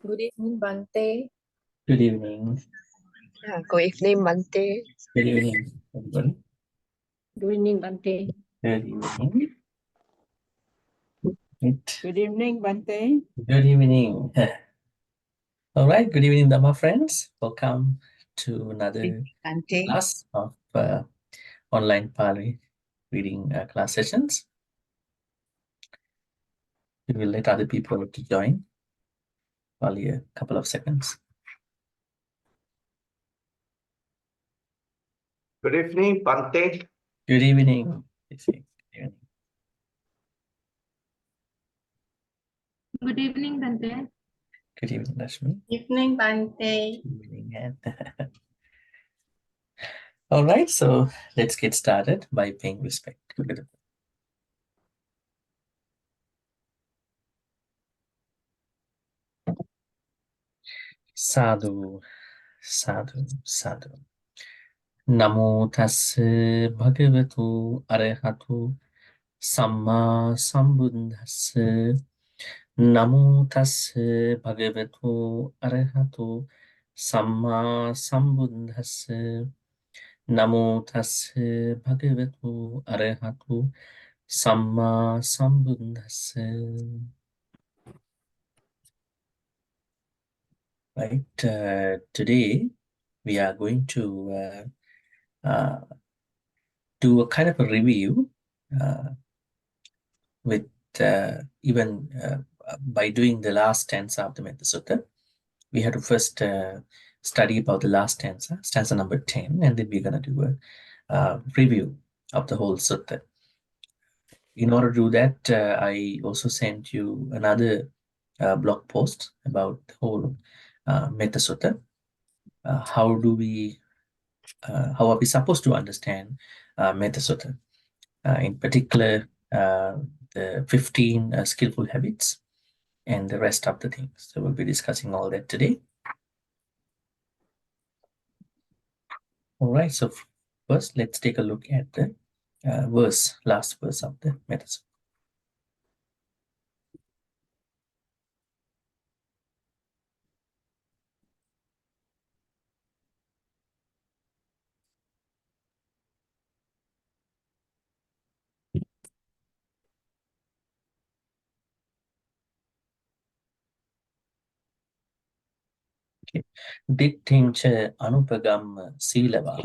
Good evening, Bhante. Good evening. Good evening, Bhante. Good evening, everybody. Good evening, Bhante. Good evening. Right. Good evening, Bhante. Good evening. All right. Good evening, Dhamma friends. Welcome to another Bhante. class of online Pali reading class sessions. We will let other people to join. Probably a couple of seconds. Good evening, Bhante. Good evening. Good evening, Bhante. Good evening, Rashmi. Evening, Bhante. Good evening, Anne. All right. So let's get started by paying respect. Sadhu, sadhu, sadhu. Namo tassa bhagavatu arahatu samma sambuddhassa. Namo tassa bhagavatu arahatu samma sambuddhassa. Namo tassa bhagavatu arahatu samma sambuddhassa. Right. Today we are going to do a kind of a review with even by doing the last stanza of the Metta Sutta. We have to first study about the last stanza, stanza number 10, and then we're going to do a review of the whole sutta. In order to do that, I also sent you another blog post about the whole Metta Sutta. How are we supposed to understand Metta Sutta? In particular, the 15 skillful habits and the rest of the things. So we'll be discussing all that today. All right, so first let's take a look at the last verse of the Metta Sutta. Dittincha anupagamma silava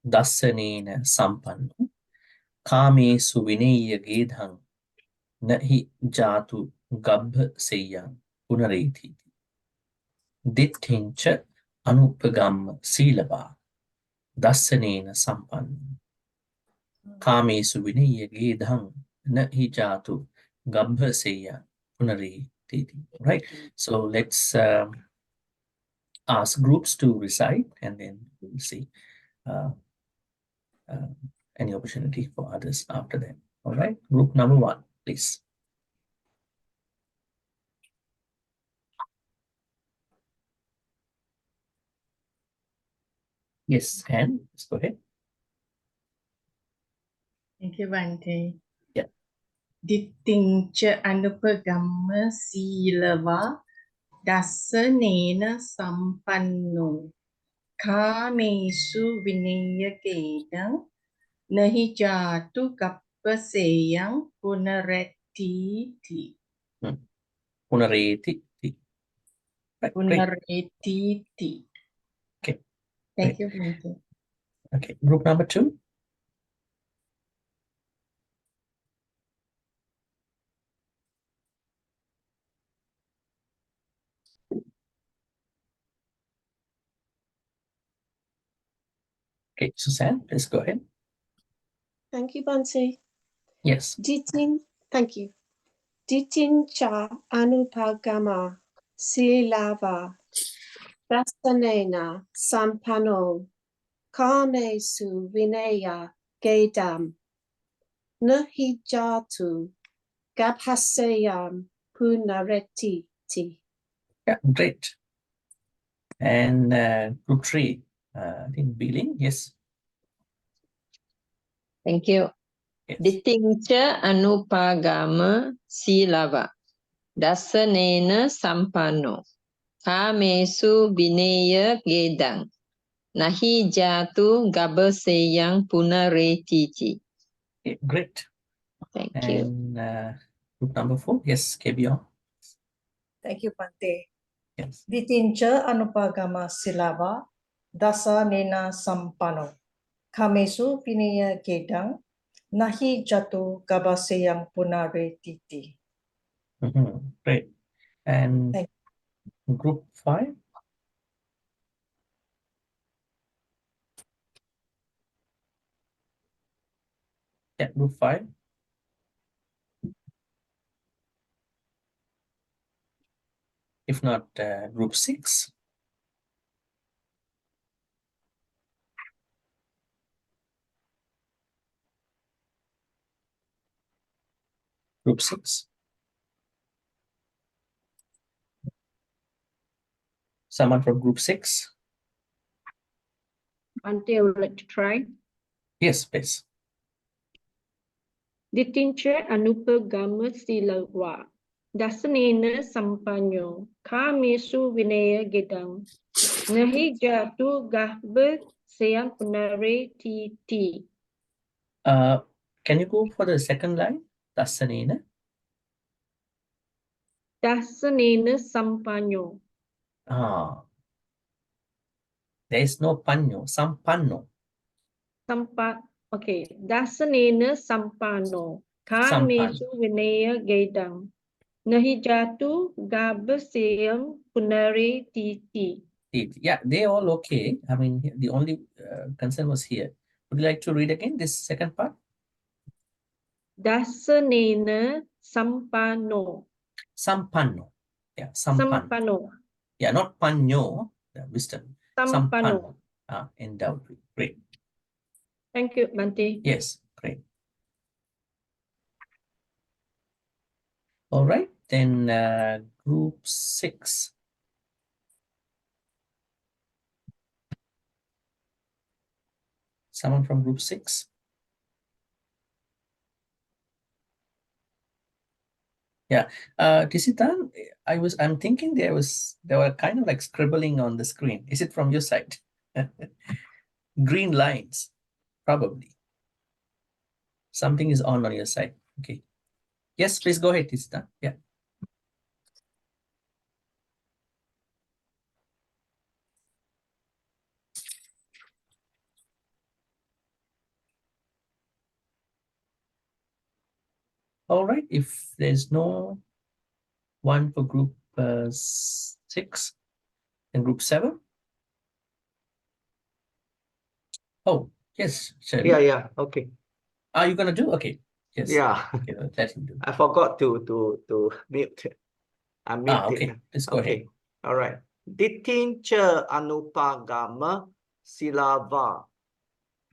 dassanena sampanno kamesu vinaya gedhang nahi jatu gabha seyang punareti. Dittincha anupagamma silava dassanena sampanno kamesu vinaya gedhang nahi jatu gabha seyang punareti. Right. So let's ask groups to recite, and then we'll see any opportunity for others after that. All right, group number 1, please. Yes, Anne, let's go ahead. Thank you, Bhante. Yeah. Dittincha anupagamma silava dassanena sampanno kamesu vinayakena nahi jatu kappaseyang punaretiti. Punareti. Right, Punaretiti. Okay. Thank you, Bhante. Okay, group number 2. Okay, Suzanne, please go ahead. Thank you, Bhante. Yes. Thank you. Dittincha anupagama silava dasanena sampanno kamesu vinaya gedam nahijatu gabhasayam punaretiti. Yeah, great. And group 3, I think Billing, yes. Thank you. Yes. Dittincha anupagama silava Dasanena sampano. Kamesu bineya gedang. Nahi jatu gabaseyang punaretiti. Okay, great. Thank you. And group number 4, yes, KBO. Thank you, Bhante. Yes. Ditincha anupagama silava dasa nena sampano. Kamesu vinaya gedang nahi jatu gabaseyang punaretiti. Great. And Thank group 5. Yeah, group 5. If not, group 6. Group 6. Someone from group 6? Bhante, I would like to try. Yes, please. Ditincha anupagama silawa. Dasanena sampanyo. Kamesu vinaya gedang. Nahi jatu gahbe sayang punare titi. Can you go for the second line? Dasanena. Dasanena sampanyo. There is no panyo, sampanno. Okay. Dasanena sampano. Kamesu vinaya gedang. Nahi jatu gahbe sayang punare titi. Yeah, they all okay. I mean, the only concern was here. Would you like to read again this second part? Dasanena sampano. Sampanno. Yeah, sampanno. Sampano. Yeah, not panyo, wisdom. Sampano. Endowed. Great. Thank you, Bhante. Yes, great. All right, then group 6. Someone from group 6? Yeah, Tisitan, I'm thinking they were kind of like scribbling on the screen. Is it from your side? Green lines, probably. Something is on your side. Okay. Yes, please go ahead, Tisitan. Yeah. All right, if there's no one for group 6 and group 7. Oh, yes, Shirley. Yeah, okay. Are you gonna do? Okay. Yes. Yeah, Okay, let him do. I forgot to mute. Unmute Okay. it. Let's go ahead. Okay, all right. Ditincha anupagama silava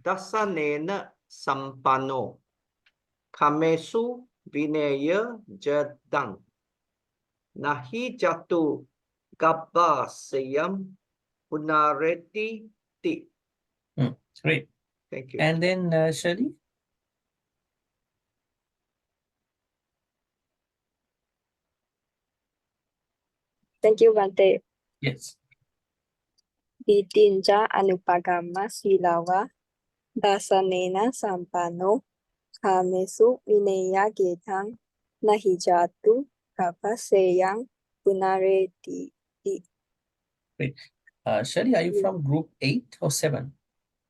dasanena sampano kamesu vinaya jadang nahi jatu gabba sayam punareti ti. Great. Thank you. And then Shirley. Thank you, Bhante. Yes. Ditinja anupagama silawa dasanena sampano kamesu vinaya gedang nahijatu kapaseyang punareti. Great. Shirley, are you from group 8 or 7?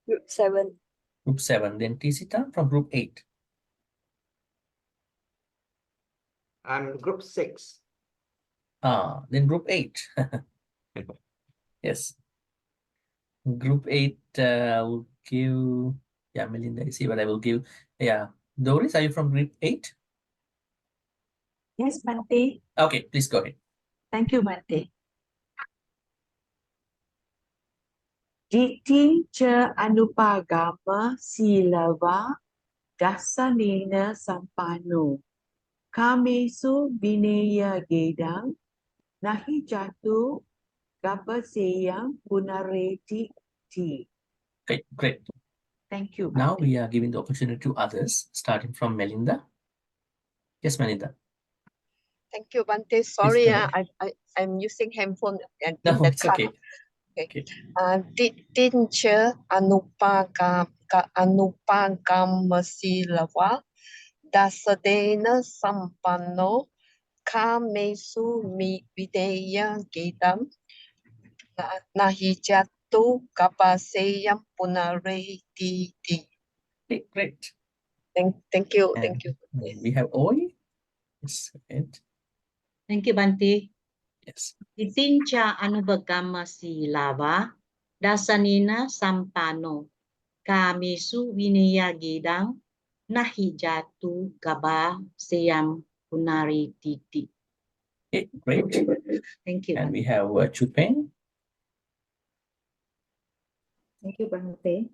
Group 7. Group 7. Then Tisita from group 8. I'm group 6. Then group 8. Yes. Group 8, I will give, yeah, Melinda, I see what I will give. Yeah. Doris, are you from group 8? Yes, Bhante. Okay, please go ahead. Thank you, Bhante. Ditincha anupagama silava dasanena sampano. Kamesu vinaya gedang nahi jatu gapaseyang punareti ti. Okay, great. Thank you, Bhante. Now we are giving the opportunity to others, starting from Melinda. Yes, Melinda. Thank you, Bhante. Sorry, go ahead. I'm using handphone and No, in the it's car. okay. Okay. Ditincha anupagamasila dasadena sampanno kamesu videya gedam nahijatu kapaseyam punareti. Okay, great. Thank you. And Thank you. we have Oi. Yes, it. Thank you, Bhante. Yes. Itincha anubagama silava dasanina sampano kamesu vinaya gedang nahijatu gaba seyam punari titi. Okay, great. Thank you. And we have Chupeng. Thank you, Bhante.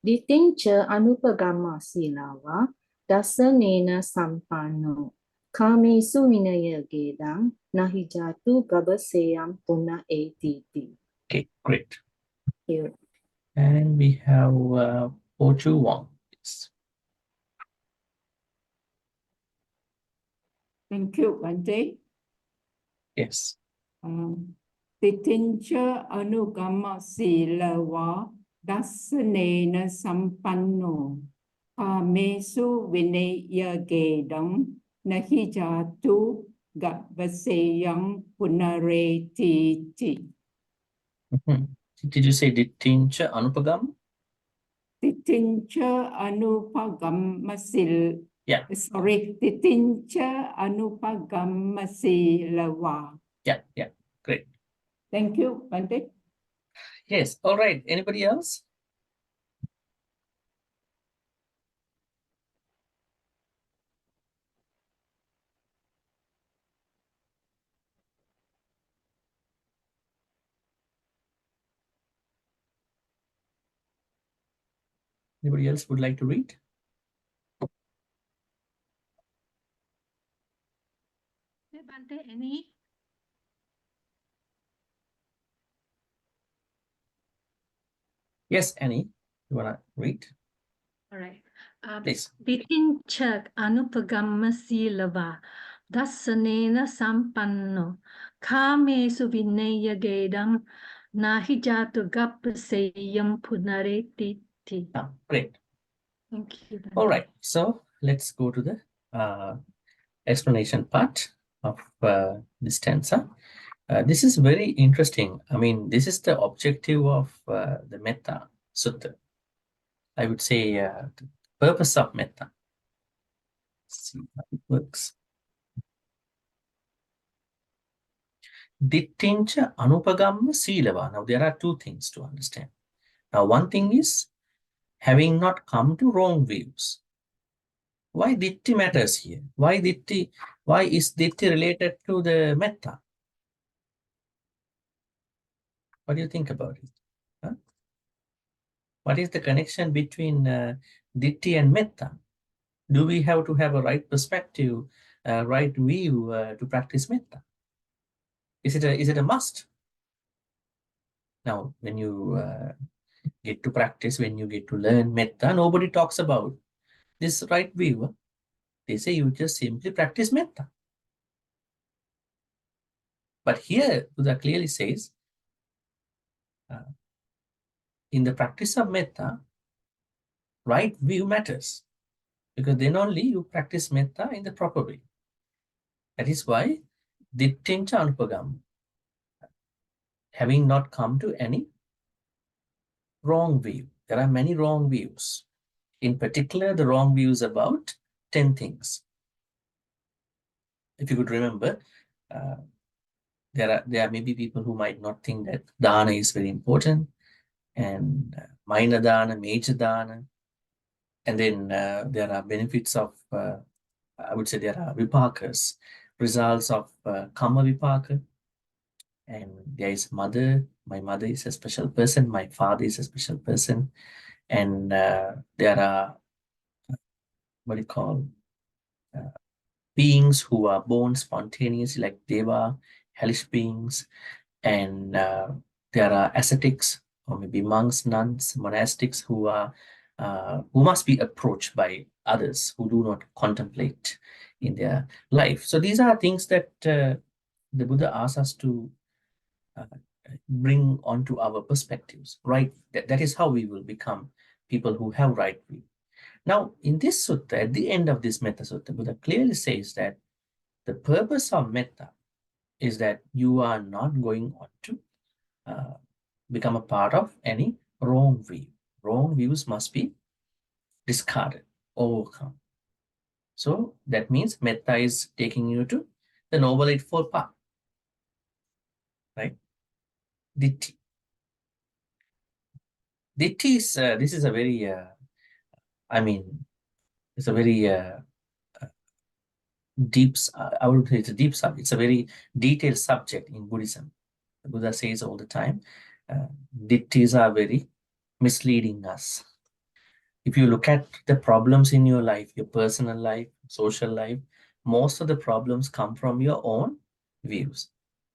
Ditincha anupagama silava dasanena sampano kame suvinaya gedam nahijatu gabaseyam puna etiti. Okay, great. Here. And we have Ochu Wong. Yes. Thank you, Bhante. Yes. Titincha anugama silava dasanena sampanno kamesu vinaya gedam nahijatu gabaseyam punaretiti. Did you say Ditincha Anupagam? Titincha anupagamasil. Yeah. Sorry, titincha anupagamasilava. Yeah, great. Thank you, Bhante. Yes, all right. Anybody else? Anybody else would like to read? Bhante, any? Yes, Annie, you want to read? All right. Please. Ditincha anupagamasila dasanena sampanno kame suvinaya gedam nahijatu gapaseyam punaretiti. Great. Thank you. All right. So let's go to the explanation part of this stanza. This is very interesting. I mean, this is the objective of the Metta Sutta. I would say the purpose of Metta. Let's see how it works. Dittincha anupagamma silava. Now, there are two things to understand. Now, one thing is having not come to wrong views. Why ditti matters here? Why is ditti related to the Metta? What do you think about it? Huh? What is the connection between ditti and Metta? Do we have to have a right perspective, right view to practice Metta? Is it a must? Now, when you get to practice, when you get to learn Metta, nobody talks about this right view. They say you just simply practice Metta. But here, Buddha clearly says, in the practice of Metta, right view matters. Because then only you practice Metta in the proper way. That is why Dittincha Anupagam, having not come to any wrong view. There are many wrong views. In particular, the wrong views about 10 things. If you could remember, there are maybe people who might not think that dana is very important, and minor dana, major dana, and then there are benefits of, I would say there are vipakas, results of karma vipaka, and there is mother. My mother is a special person. My father is a special person, and there are what do you call beings who are born spontaneously, like deva, hellish beings, and there are ascetics, or maybe monks, nuns, monastics who must be approached by others who do not contemplate in their life. So these are things that the Buddha asks us to bring onto our perspectives, right? That is how we will become people who have right view. Now, in this sutta, at the end of this Metta Sutta, Buddha clearly says that the purpose of Metta is that you are not going on to become a part of any wrong view. Wrong views must be discarded, overcome. So that means Metta is taking you to the Noble Eightfold Path, right? Ditti. Ditti is, this is a very, I mean, it's a very deep, I would say it's a deep subject. It's a very detailed subject in Buddhism. The Buddha says all the time, dittis are very misleading us. If you look at the problems in your life, your personal life, social life, most of the problems come from your own views.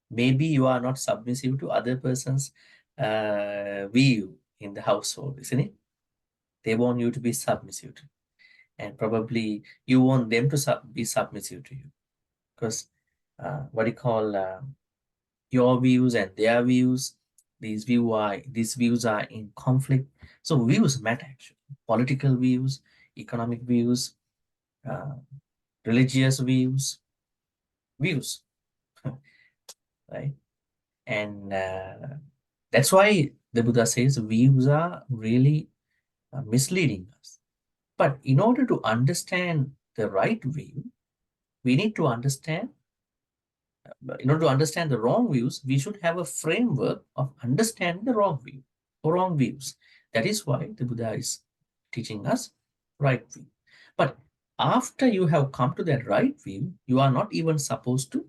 Maybe you are not submissive to other person's view in the household, isn't it? They want you to be submissive to, and probably you want them to be submissive to you, because what you call your views and their views, these views are in conflict. So views matter actually. Political views, economic views, religious views, right? And that's why the Buddha says views are really misleading us. But in order to understand the right view, we need to understand, in order to understand the wrong views, we should have a framework of understanding the wrong view or wrong views. That is why the Buddha is teaching us right view. But after you have come to that right view, you are not even supposed to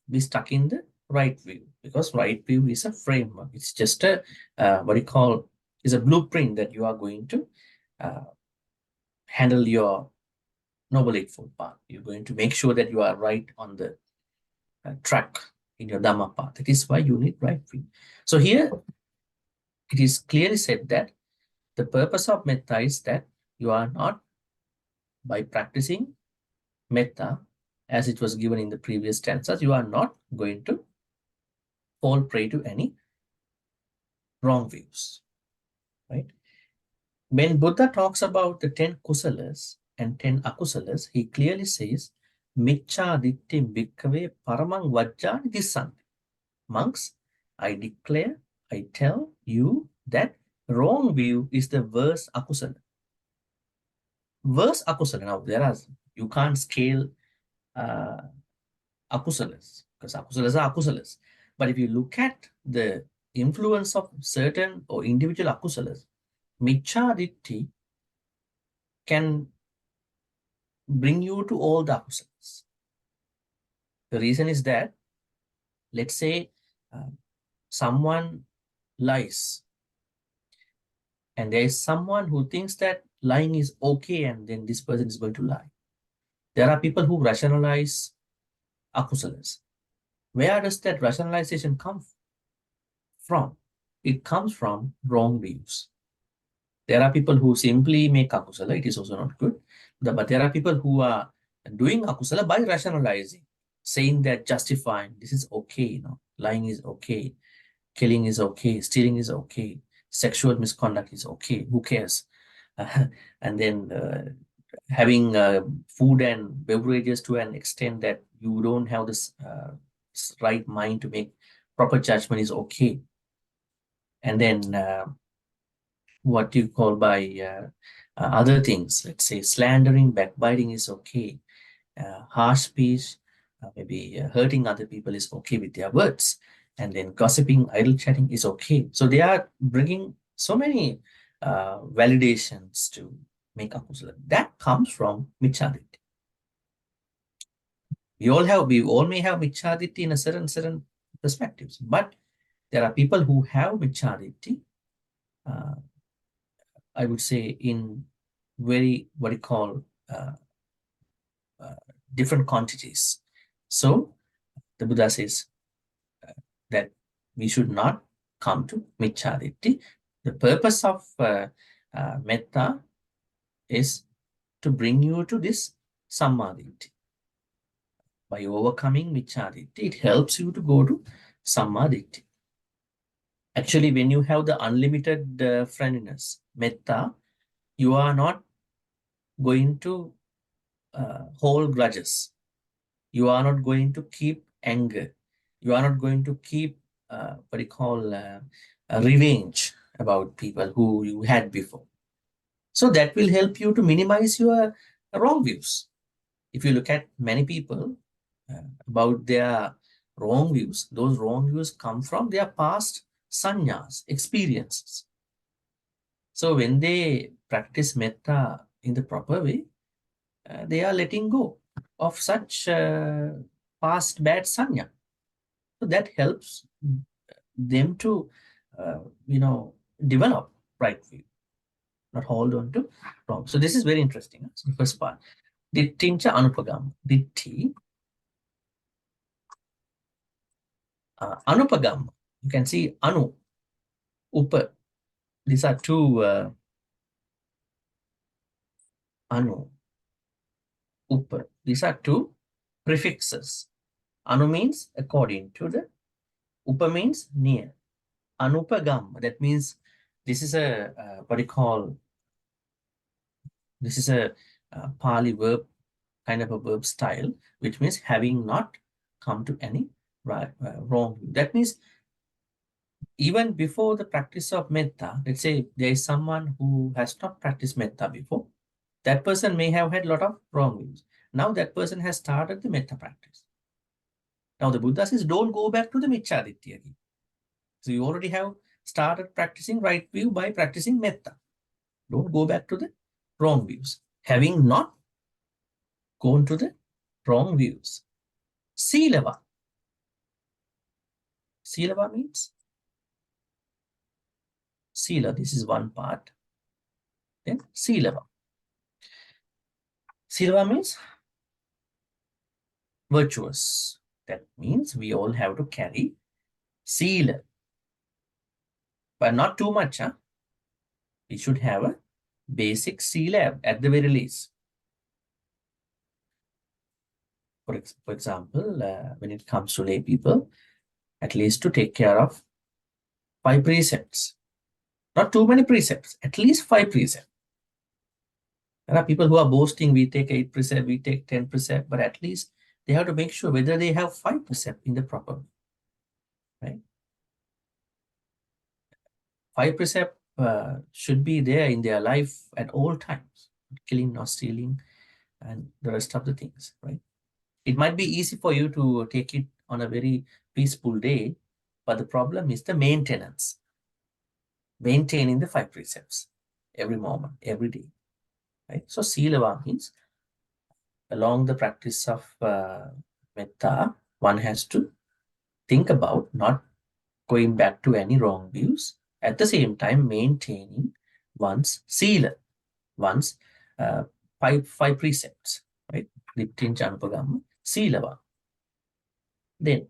be stuck in the right view, because right view is a framework. It's just a what you call is a blueprint that you are going to handle your Noble Eightfold Path. You're going to make sure that you are right on the track in your Dhamma path. That is why you need right view. So here it is clearly said that the purpose of Metta is that you are not, by practicing Metta, as it was given in the previous stanzas, you are not going to fall prey to any wrong views, right? When Buddha talks about the 10 kusalas and 10 akusalas, he clearly says, Miccha dittim bhikkhave paramang vajjani dissanti. Monks, I declare, I tell you that wrong view is the worst akusala. Worst akusala. Now, you can't scale akusalas, because akusalas are akusalas. But if you look at the influence of certain or individual akusalas, Miccha ditti can bring you to all the akusalas. The reason is that, let's say someone lies, and there is someone who thinks that lying is okay, and then this person is going to lie. There are people who rationalize akusalas. Where does that rationalization come from? It comes from wrong views. There are people who simply make akusala, it is also not good. But there are people who are doing akusala by rationalizing, saying that justifying, this is okay, lying is okay, killing is okay, stealing is okay, sexual misconduct is okay, who cares? And then having food and beverages to an extent that you don't have this right mind to make proper judgment is okay. And then what you call by other things, let's say slandering, backbiting is okay, harsh speech, maybe hurting other people is okay with their words, and then gossiping, idle chatting is okay. So they are bringing so many validations to make akusala. That comes from micchaditi. We all may have micchaditi in a certain perspectives, but there are people who have micchaditi, I would say, in very, what you call, different quantities. So the Buddha says that we should not come to micchaditi. The purpose of Metta is to bring you to this Sammaditthi. By overcoming Micchaditthi, it helps you to go to Sammaditthi. Actually, when you have the unlimited friendliness, Metta, you are not going to hold grudges. You are not going to keep anger. You are not going to keep what you call revenge about people who you had before. So that will help you to minimize your wrong views. If you look at many people about their wrong views, those wrong views come from their past sannyas, experiences. So when they practice metta in the proper way, they are letting go of such past bad sanya. So that helps them to, develop right view, not hold on to wrong. So this is very interesting. So the first part, dittincha anupagam. Ditti, anupagam. You can see anu, upa. These are two anu, upa. These are two prefixes. Anu means according to the, upa means near. Anupagam, that means this is a what you call, this is a Pali verb, kind of a verb style, which means having not come to any wrong. That means even before the practice of metta, let's say there is someone who has not practiced metta before, that person may have had a lot of wrong views. Now that person has started the metta practice. Now the Buddha says, don't go back to the Micchaditthi again. So you already have started practicing right view by practicing metta. Don't go back to the wrong views, having not gone to the wrong views. Silava. Silava means sila. This is one part. Then silava. Silava means virtuous. That means we all have to carry sila, but not too much. We should have a basic sila at the very least. For example, when it comes to lay people, at least to take care of 5 precepts. Not too many precepts, at least 5 precepts. There are people who are boasting, we take 8 precepts, we take 10 precepts, but at least they have to make sure whether they have 5 precepts in the proper way. Right? 5 precepts should be there in their life at all times. Not killing, not stealing, and the rest of the things. Right? It might be easy for you to take it on a very peaceful day, but the problem is the maintenance. Maintaining the 5 precepts every moment, every day. Right? So silava means along the practice of metta, one has to think about not going back to any wrong views, at the same time maintaining one's sila, one's 5 precepts, right? Dittincha anupagama, silava. Then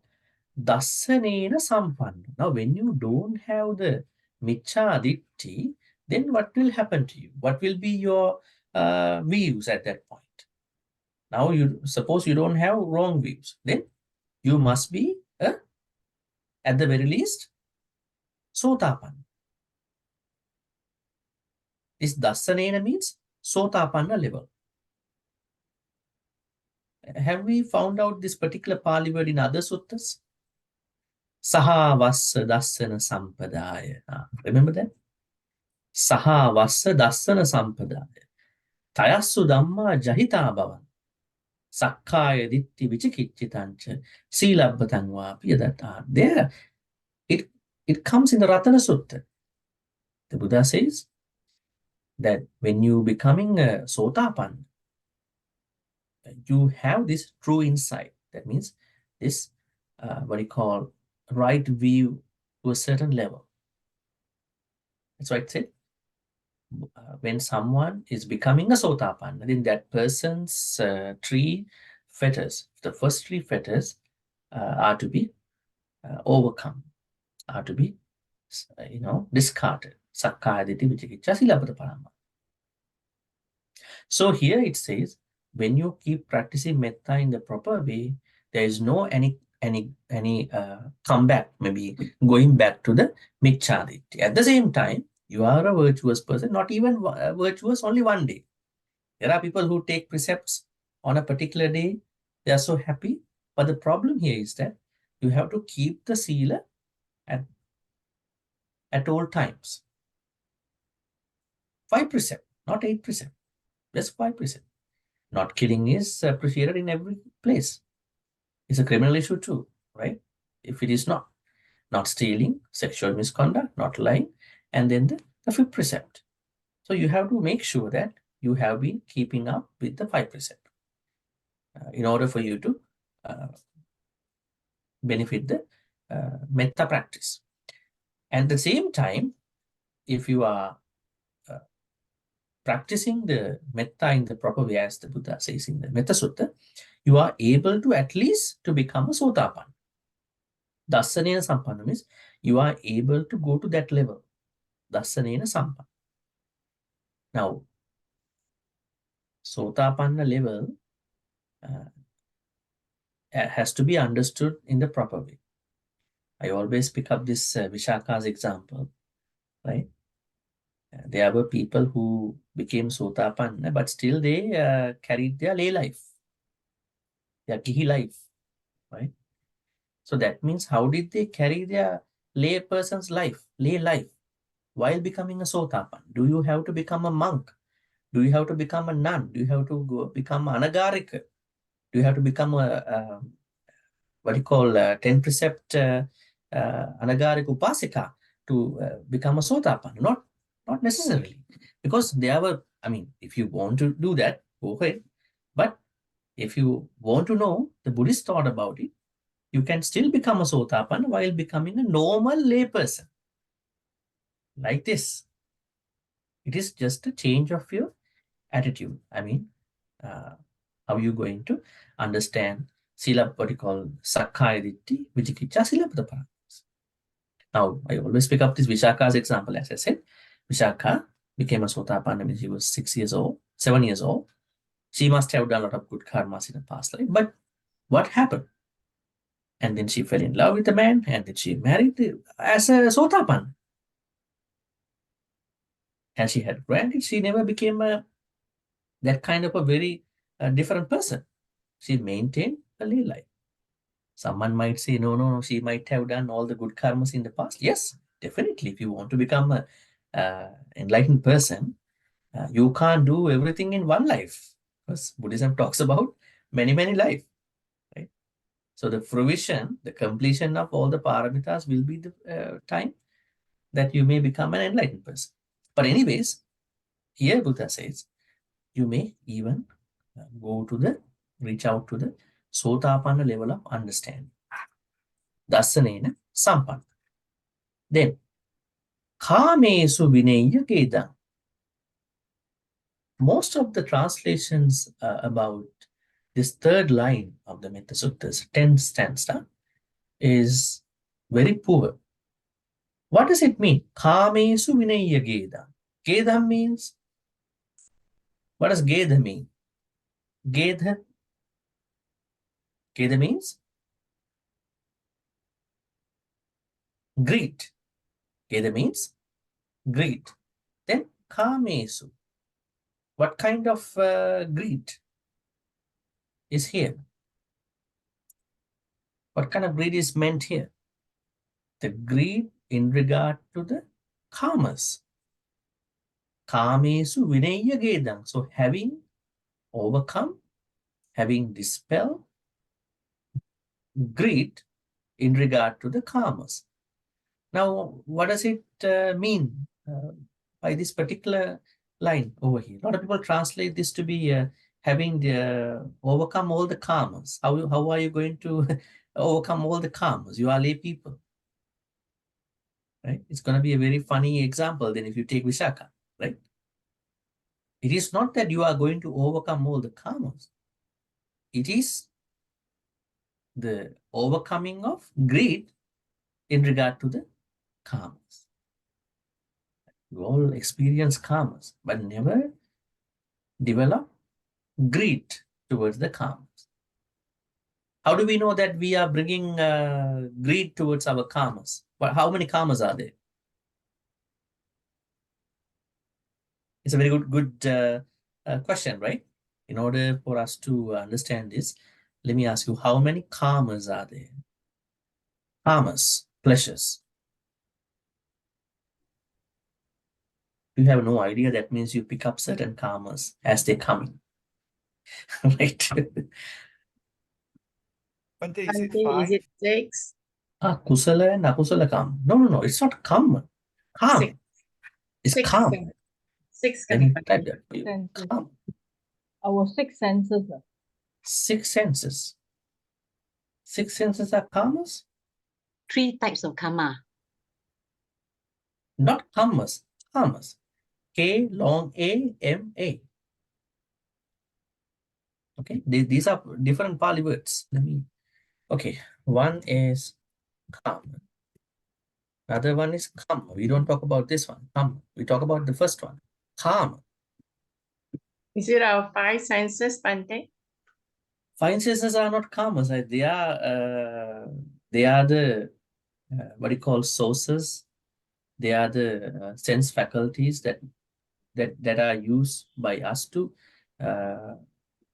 dassanena sampanna. Now when you don't have the Micchaditthi, then what will happen to you? What will be your views at that point? Now you suppose you don't have wrong views, then you must be at the very least sotapanna. This dassanena means sotapanna level. Have we found out this particular Pali word in other suttas? Saha vassa dassana sampadaya. Remember that? Saha vassa dassana sampadaya. Tayassu dhamma jahita bhavan. Sakkaya ditti vichikicchitancha. Silabbatang vapi yadatta. There, it comes in the Ratana Sutta. The Buddha says that when you becoming a sotapanna, you have this true insight. That means this, what you call, right view to a certain level. That's why it said, when someone is becoming a sotapanna, then that person's 3 fetters, the first 3 fetters are to be overcome, are to be, discarded. Sakkaya ditti vicikiccha silabbata parama. So here it says, when you keep practicing metta in the proper way, there is no any comeback, maybe going back to the micchaditthi. At the same time, you are a virtuous person, not even virtuous only one day. There are people who take precepts on a particular day. They are so happy. But the problem here is that you have to keep the sila at all times. 5 precepts, not 8 precepts. Just 5 precepts. Not killing is appreciated in every place. It's a criminal issue too, right? If it is not. Not stealing, sexual misconduct, not lying, and then the 5th precept. So you have to make sure that you have been keeping up with the 5 precepts in order for you to benefit the metta practice. At the same time, if you are practicing the metta in the proper way, as the Buddha says in the Metta Sutta, you are able to at least to become a sotapanna. Dassanena sampanna means you are able to go to that level. Dassanena sampanna. Now, sotapanna level has to be understood in the proper way. I always pick up this Vishaka's example, right? There were people who became sotapanna, but still they carried their lay life, their kihi life, right? So that means how did they carry their lay person's life, lay life, while becoming a sotapanna? Do you have to become a monk? Do you have to become a nun? Do you have to go become anagarika? Do you have to become a what you call 10 precept anagarika upasika to become a sotapanna? Not necessarily, because there were, I mean, if you want to do that, go ahead. But if you want to know the Buddhist thought about it, you can still become a sotapanna while becoming a normal lay person. Like this. It is just a change of your attitude. I mean, how you going to understand sila, what you call sakkaya ditthi, vichikicha, silabbata paramis. Now, I always pick up this Vishaka's example. As I said, Vishaka became a sotapanna when she was 7 years old. She must have done a lot of good karmas in the past life. But what happened? And then she fell in love with a man, and then she married as a sotapanna. And she had granted, she never became that kind of a very different person. She maintained a lay life. Someone might say, no, she might have done all the good karmas in the past. Yes, definitely. If you want to become an enlightened person, you can't do everything in one life, because Buddhism talks about many lives, right? So the fruition, the completion of all the paramitas will be the time that you may become an enlightened person. But anyways, here Buddha says, you may even reach out to the sotapanna level of understanding. Dassanena sampanna. Then, kamesu vineya gedam. Most of the translations about this third line of the Metta Sutta's 10th stanza is very poor. What does it mean? Kamesu vineya gedam. Gedam means, what does gedha mean? Gedha means greed. Gedha means greed. Then kamesu. What kind of greed is here? What kind of greed is meant here? The greed in regard to the kamas. Kamesu vineya gedam. So having overcome, having dispelled greed in regard to the kamas. Now, what does it mean by this particular line over here? A lot of people translate this to be having overcome all the kamas. How are you going to overcome all the kamas? You are lay people, right? It's going to be a very funny example then if you take Vishaka, right? It is not that you are going to overcome all the kamas. It is the overcoming of greed in regard to the kamas. You all experience kamas, but never develop greed towards the karmas. How do we know that we are bringing greed towards our karmas? But how many karmas are there? It's a very good question, right? In order for us to understand this, let me ask you, how many karmas are there? Karmas, pleasures. You have no idea. That means you pick up certain karmas as they come in, right? Bhante, is it Bhante, is 5? it 6? Kusala and akusala karma. No. It's not karma. Calm. 6. It's 6. calm. 6 Let kali me Bhante. type that for you. Senses. Calm. Our six senses. 6 senses. 6 senses are karmas? 3 types of karma. Not karmas. Karmas. K long A M A. Okay, these are different Pali words. Okay, one is karma. Another one is karma. We don't talk about this one. Karma. We talk about the first one. Karma. Is it our 5 senses, Bhante? 5 senses are not karmas. They are the what you call sources. They are the sense faculties that are used by us to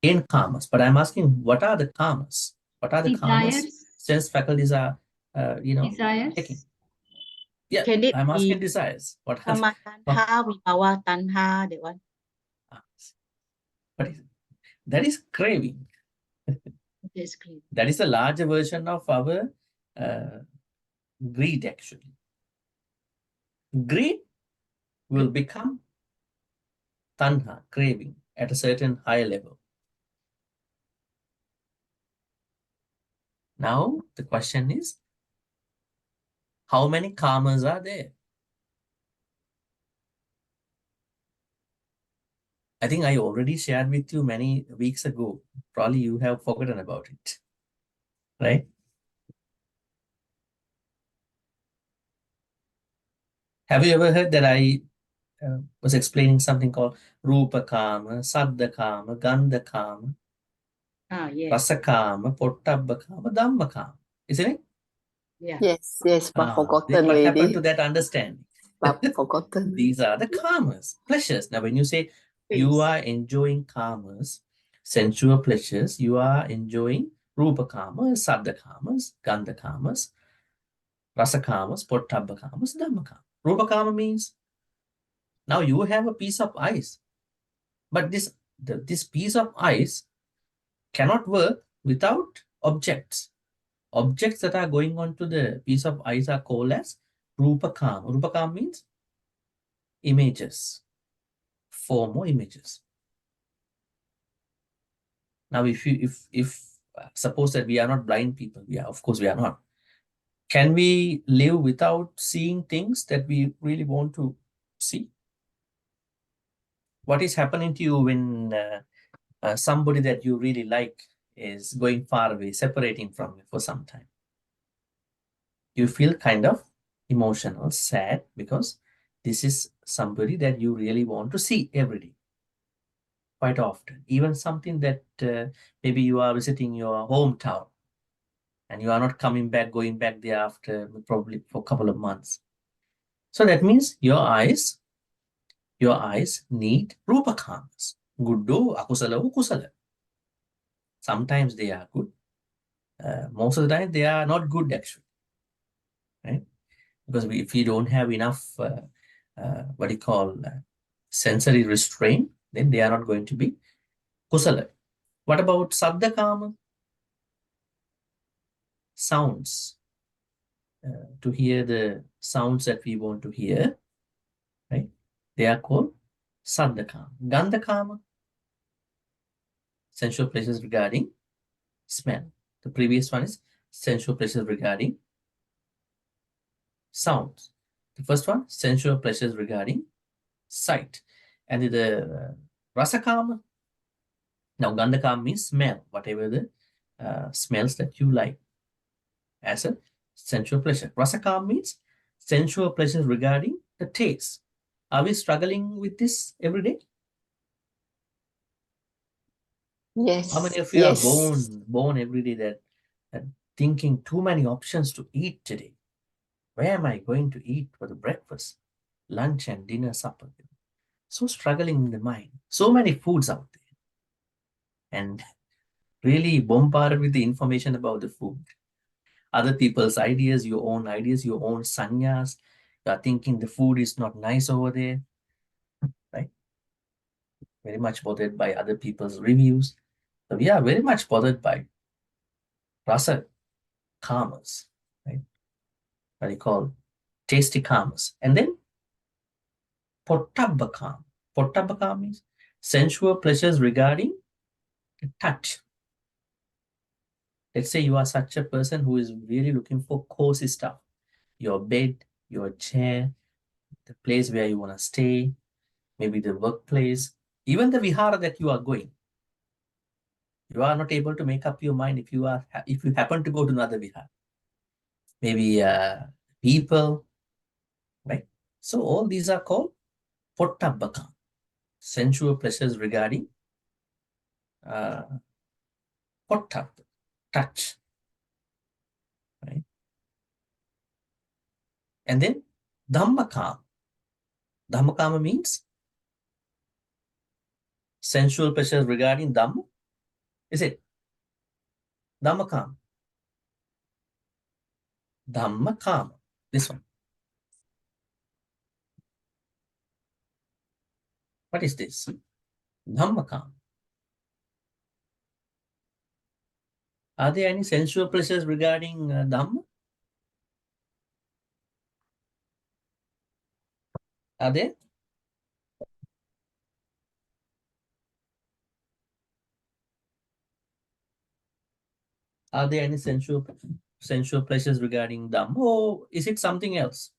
gain karmas. But I'm asking, what are the karmas? What are the karmas? Desires. Sense faculties are, taking. Desires. Yeah, Can it I'm be asking desires. What are karma tanha, vibhava tanha, that one? What is it? That is craving. That's clear. That is a larger version of our greed, actually. Greed will become tanha, craving, at a certain higher level. Now, the question is, how many karmas are there? I think I already shared with you many weeks ago. Probably you have forgotten about it, right? Have you ever heard that I was explaining something called Rupa Kama, Saddha Kama, Gandha Kama, Yes. Rasa Kama, Pottabha Kama, Dhamma Kama, isn't it? Yeah. Yes, but forgotten What happened already. to that understanding? But forgotten. These are the karmas, pleasures. Now, when you say you are enjoying karmas, sensual pleasures, you are enjoying Rupa Kamas, Saddha Kamas, Gandha Kamas, Rasa Kamas, Pottabha Kamas, Dhamma Kamas. Rupa Kama means now you have a piece of ice, but this piece of ice cannot work without objects. Objects that are going onto the piece of ice are called as Rupa Kama. Rupa Kama means images, form or images. Now, if suppose that we are not blind people, of course we are not. Can we live without seeing things that we really want to see? What is happening to you when somebody that you really like is going far away, separating from you for some time? You feel kind of emotional, sad, because this is somebody that you really want to see every day, quite often. Even something that maybe you are visiting your hometown and you are not coming back, going back there after probably for a couple of months. So that means your eyes need Rupa Kamas. Guddo, akusala, kusala. Sometimes they are good. Most of the time they are not good, actually. Right? Because if you don't have enough, what do you call, sensory restraint, then they are not going to be kusala. What about Saddha Kama? Sounds. To hear the sounds that we want to hear, right? They are called Saddha Kama. Gandha Kama, sensual pleasures regarding smell. The previous one is sensual pleasures regarding sounds. The first one, sensual pleasures regarding sight. And the Rasa Kama. Now, Gandha Kama means smell, whatever the smells that you like as a sensual pleasure. Rasa Kama means sensual pleasures regarding the taste. Are we struggling with this every day? Yes. How many of you Yes. are born every day that thinking too many options to eat today? Where am I going to eat for the breakfast, lunch, and dinner, supper? So struggling in the mind. So many foods out there. And really bombarded with the information about the food. Other people's ideas, your own sanyas. You are thinking the food is not nice over there, right? Very much bothered by other people's reviews. So we are very much bothered by rasa karmas, right? What you call tasty karmas. And then pottabhakam. Pottabhakam means sensual pleasures regarding touch. Let's say you are such a person who is really looking for cozy stuff. Your bed, your chair, the place where you want to stay, maybe the workplace, even the vihara that you are going. You are not able to make up your mind if you happen to go to another vihara. Maybe people, right? So all these are called pottabhakam, sensual pleasures regarding pottab, touch, right? And then dhammakam. Dhammakama means sensual pleasures regarding dhamma. Is it? Dhammakam. Dhammakama. This one. What is this? Dhammakam. Are there any sensual pleasures regarding Dhamma? Are there? Are there any sensual pleasures regarding Dhamma, or is it something else?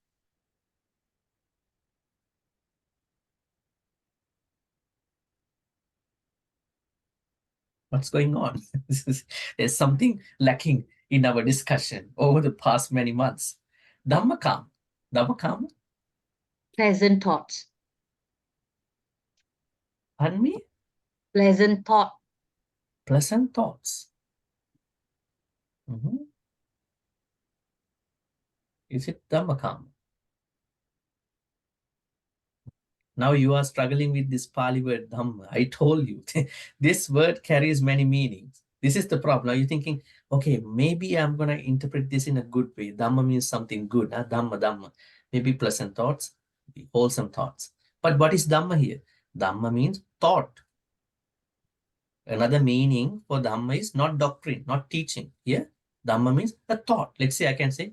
What's going on? There's something lacking in our discussion over the past many months. Dhammakam. Dhammakam? Pleasant thoughts. Pardon me? Pleasant thought. Pleasant thoughts. Is it Dhammakam? Now you are struggling with this Pali word Dhamma. I told you, this word carries many meanings. This is the problem. Now you're thinking, okay, maybe I'm going to interpret this in a good way. Dhamma means something good. Dhamma, Dhamma. Maybe pleasant thoughts, wholesome thoughts. But what is Dhamma here? Dhamma means thought. Another meaning for Dhamma is not doctrine, not teaching. Here, Dhamma means a thought. Let's say I can say,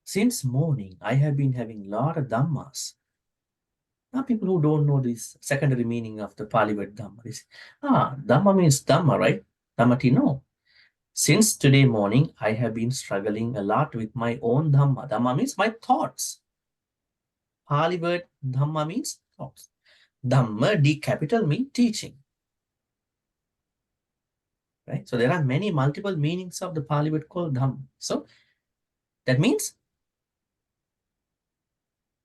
since morning, I have been having a lot of Dhammas. Now, people who don't know this secondary meaning of the Pali word Dhamma, they say, Dhamma means Dhamma, right? Dhammati, no. Since today morning, I have been struggling a lot with my own Dhamma. Dhamma means my thoughts. Pali word Dhamma means thoughts. Dhamma, D capital, means teaching. Right? So there are many multiple meanings of the Pali word called Dhamma. So that means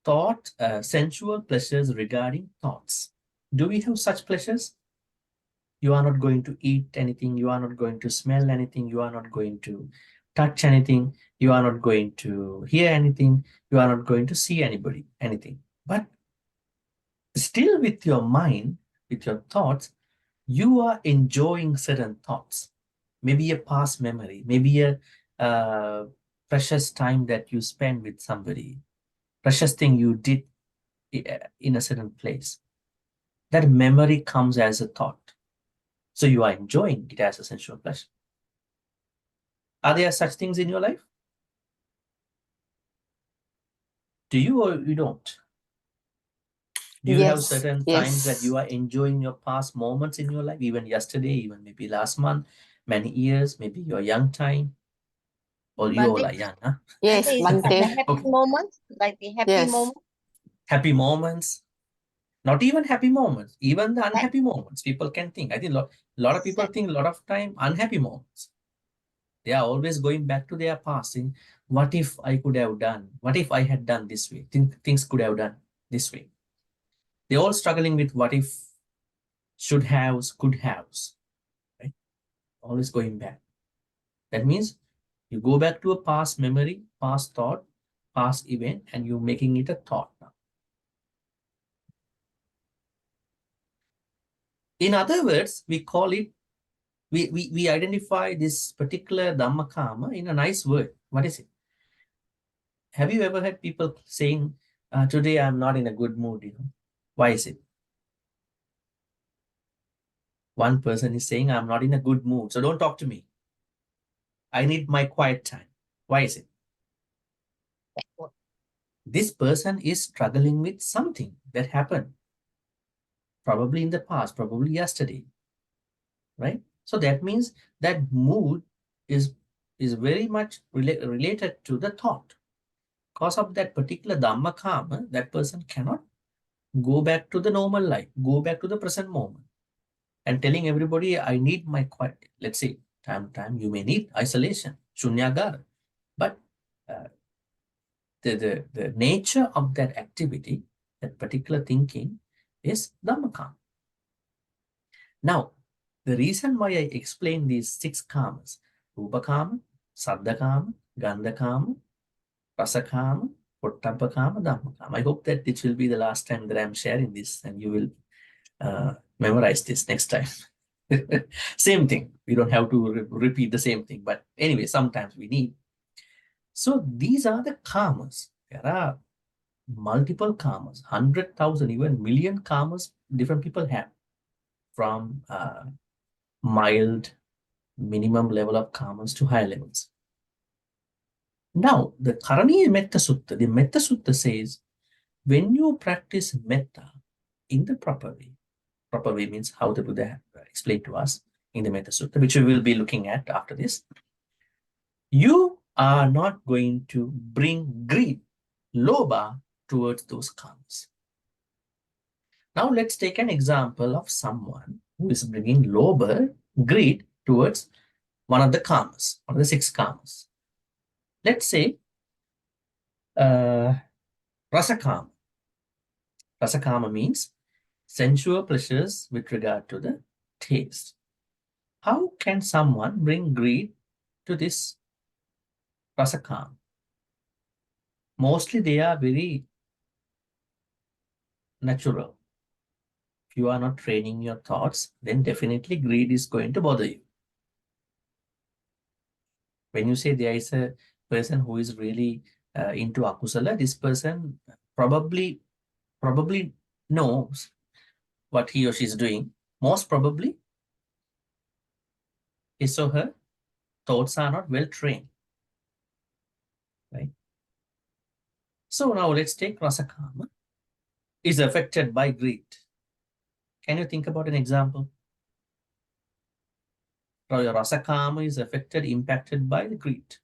thought, sensual pleasures regarding thoughts. Do we have such pleasures? You are not going to eat anything. You are not going to smell anything. You are not going to touch anything. You are not going to hear anything. You are not going to see anything. But still with your mind, with your thoughts, you are enjoying certain thoughts. Maybe a past memory, maybe a precious time that you spend with somebody, precious thing you did in a certain place. That memory comes as a thought. So you are enjoying it as a sensual pleasure. Are there such things in your life? Do you or you don't? Do you have certain times that you are enjoying your past moments in your life, even yesterday, even maybe last month, many years, maybe your young time? Or you all are young, huh? Yes, Bhante. Bhante. The happy moments, like the happy moment. Happy moments. Not even happy moments, even the unhappy moments people can think. I think a lot of people think a lot of time unhappy moments. They are always going back to their past, saying, what if I could have done? What if I had done this way? Things could have done this way. They're all struggling with what if, should haves, could haves. Right? always going back. That means you go back to a past memory, past thought, past event, and you're making it a thought now. In other words, we call it, we identify this particular Dhammakama in a nice word. What is it? Have you ever had people saying, today I'm not in a good mood, you know? Why is it? One person is saying, I'm not in a good mood, so don't talk to me. I need my quiet time. Why is it? This person is struggling with something that happened. Probably in the past, probably yesterday, right? So that means that mood is very much related to the thought. Because of that particular Dhammakama, that person cannot go back to the normal life, go back to the present moment. And telling everybody, I need my quiet. Let's say, time you may need isolation, shunyagara. But the nature of that activity, that particular thinking, is Dhammakama. Now, the reason why I explain these 6 kamas, Rupakama, Saddhakama, Gandhakama, Rasakama, Pottabhakama, Dhammakama. I hope that this will be the last time that I'm sharing this and you will memorize this next time. Same thing. We don't have to repeat the same thing. But anyway, sometimes we need. So these are the kamas. There are multiple kamas, 100,000, even million kamas different people have. From mild, minimum level of kamas to higher levels. Now, the Karaniya Metta Sutta, the Metta Sutta says, when you practice Metta in the proper way means how the Buddha explained to us in the Metta Sutta, which we will be looking at after this, you are not going to bring greed, lobha, towards those kamas. Now, let's take an example of someone who is bringing lobha, greed, towards one of the kamas, one of the 6 kamas. Let's say Rasakama. Rasakama means sensual pleasures with regard to the taste. How can someone bring greed to this Rasakama? Mostly they are very natural. If you are not training your thoughts, then definitely greed is going to bother you. When you say there is a person who is really into akusala, this person probably knows what he or she is doing. Most probably, his or her thoughts are not well trained. Right? So now let's take Rasakama is affected by greed. Can you think about an example? How your Rasakama is affected, impacted by the greed.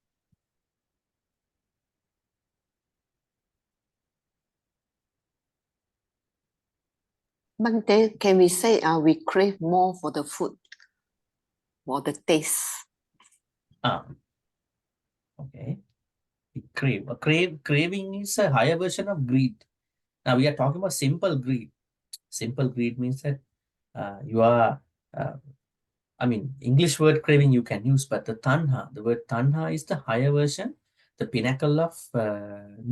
Bhante, can we say we crave more for the food, for the taste? Okay. Craving is a higher version of greed. Now we are talking about simple greed. Simple greed means that you are, English word craving you can use, but the word tanha is the higher version, the pinnacle of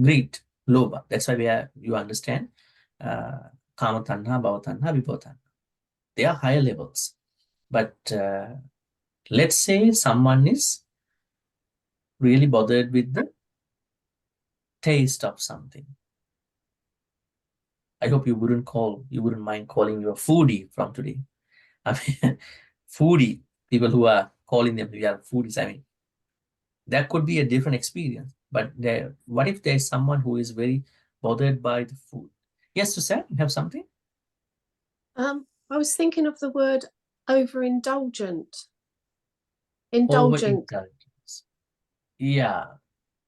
greed, lobha. That's why you understand kama tanha, bhava tanha, vibhava tanha. They are higher levels. But let's say someone is really bothered with the taste of something. I hope you wouldn't mind calling you a foodie from today. Foodie, people who are calling them, we are foodies. That could be a different experience. But what if there's someone who is very bothered by the food? Yes, Suzanne, you have something? I was thinking of the word overindulgent. Indulgent. Overindulgence. Yeah,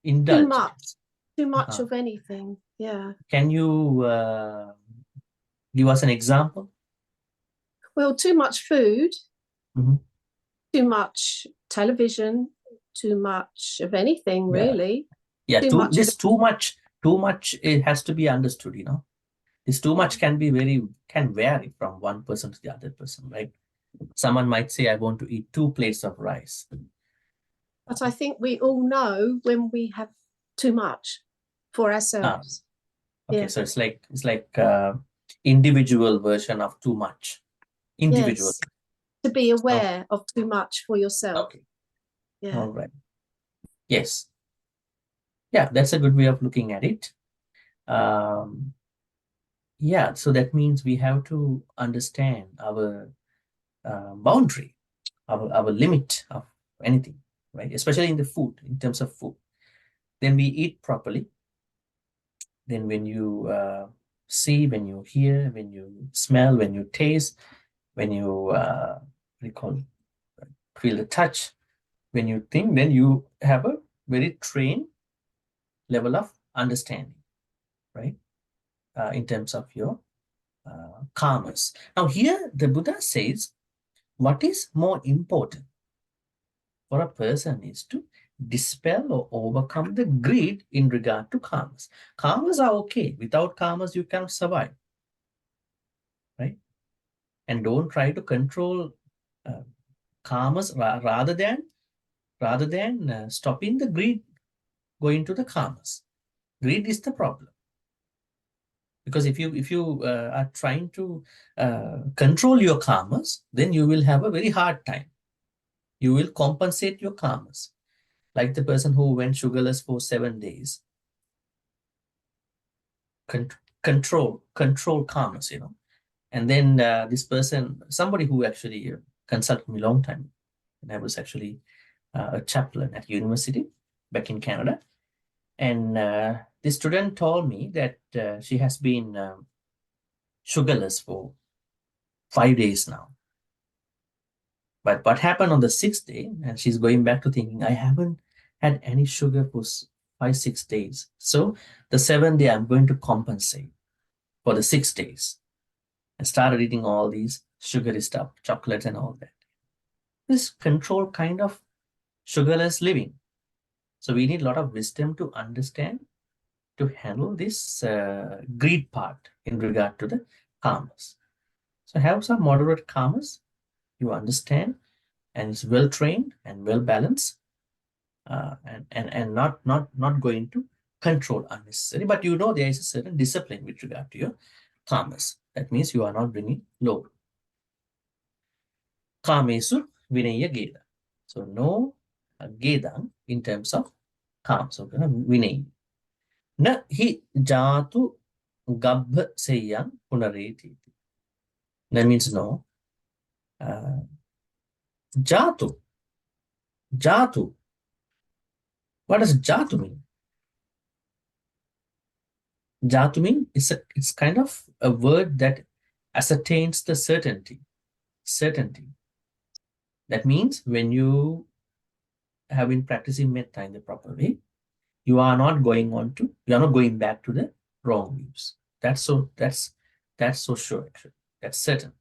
indulgence. Too much of anything. Yeah. Can you give us an example? Well, too much food, Mm-hmm. too much television, too much of anything, really. Yeah, too much. Too much, it has to be understood, This too much can vary from one person to the other person, right? Someone might say, I want to eat 2 plates of rice. But I think we all know when we have too much for ourselves. Okay, Yeah. so it's like individual version of too much. Individual. Yes. To be aware of too much for yourself. Okay. Yeah. All right. Yes. Yeah, that's a good way of looking at it. Yeah, so that means we have to understand our boundary, our limit of anything, right? Especially in the food, in terms of food. Then we eat properly. Then when you see, when you hear, when you smell, when you taste, when you what do you call it? Feel the touch, when you think, then you have a very trained level of understanding, right? In terms of your karmas. Now here the Buddha says, what is more important for a person is to dispel or overcome the greed in regard to karmas. Karmas are okay. Without karmas, you cannot survive, right? And don't try to control karmas rather than stopping the greed going to the karmas. Greed is the problem. Because if you are trying to control your karmas, then you will have a very hard time. You will compensate your karmas. Like the person who went sugarless for 7 days. Control karmas, you know. And then this person, somebody who actually consulted me a long time, and I was actually a chaplain at university back in Canada. And this student told me that she has been sugarless for 5 days now. But what happened on the 6th day, and she's going back to thinking, I haven't had any sugar for 5-6 days. So the 7th day, I'm going to compensate for the 6 days. And started eating all these sugary stuff, chocolates and all that. This control kind of sugarless living. So we need a lot of wisdom to understand, to handle this greed part in regard to the karmas. So have some moderate karmas. You understand, and it's well trained and well balanced, and not going to control unnecessary. But you know there is a certain discipline with regard to your karmas. That means you are not bringing low. Kamesu vinaya geda. So no gedang in terms of karma. So vinay. Na hi jatu gabha seyang punareti. That means no. Jatu. Jatu. What does jatu mean? Jatu mean it's kind of a word that ascertains the certainty. Certainty. That means when you have been practicing metta in the proper way, you are not going back to the wrong views. That's so sure, actually. That's certain.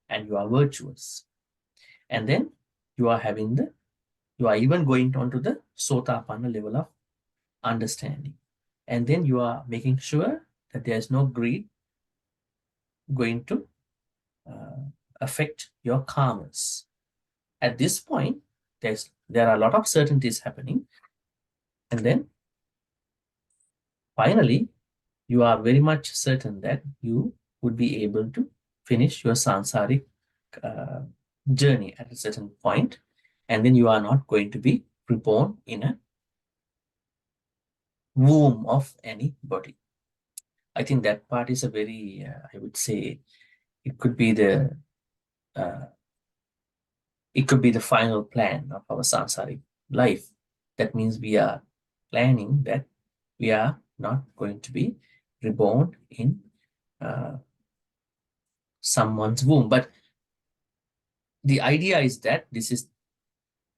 And you are virtuous. And then you are even going on to the sotapanna level of understanding. And then you are making sure that there is no greed going to affect your karmas. At this point, there are a lot of certainties happening. And then finally, you are very much certain that you would be able to finish your sansaric journey at a certain point, and then you are not going to be reborn in a womb of any body. I think that part is a very, I would say, it could be the final plan of our sansaric life. That means we are planning that we are not going to be reborn in someone's womb. But the idea is that this is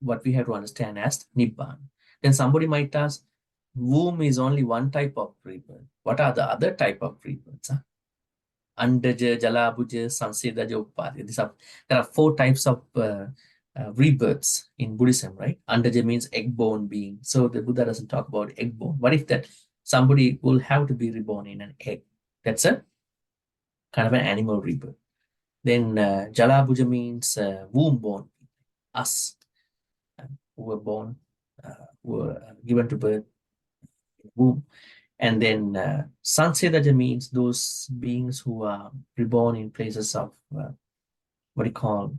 what we have to understand as Nibbana. Then somebody might ask, womb is only one type of rebirth. What are the other type of rebirths? Andaja, Jalabhuja, Sansedaja, Upadya. There are 4 types of rebirths in Buddhism, right? Andaja means egg-born being. So the Buddha doesn't talk about egg-born. What if that somebody will have to be reborn in an egg? That's a kind of an animal rebirth. Then Jalabhuja means womb born, us who were born, who were given to birth in womb. And then Sansedaja means those beings who are reborn in places of what do you call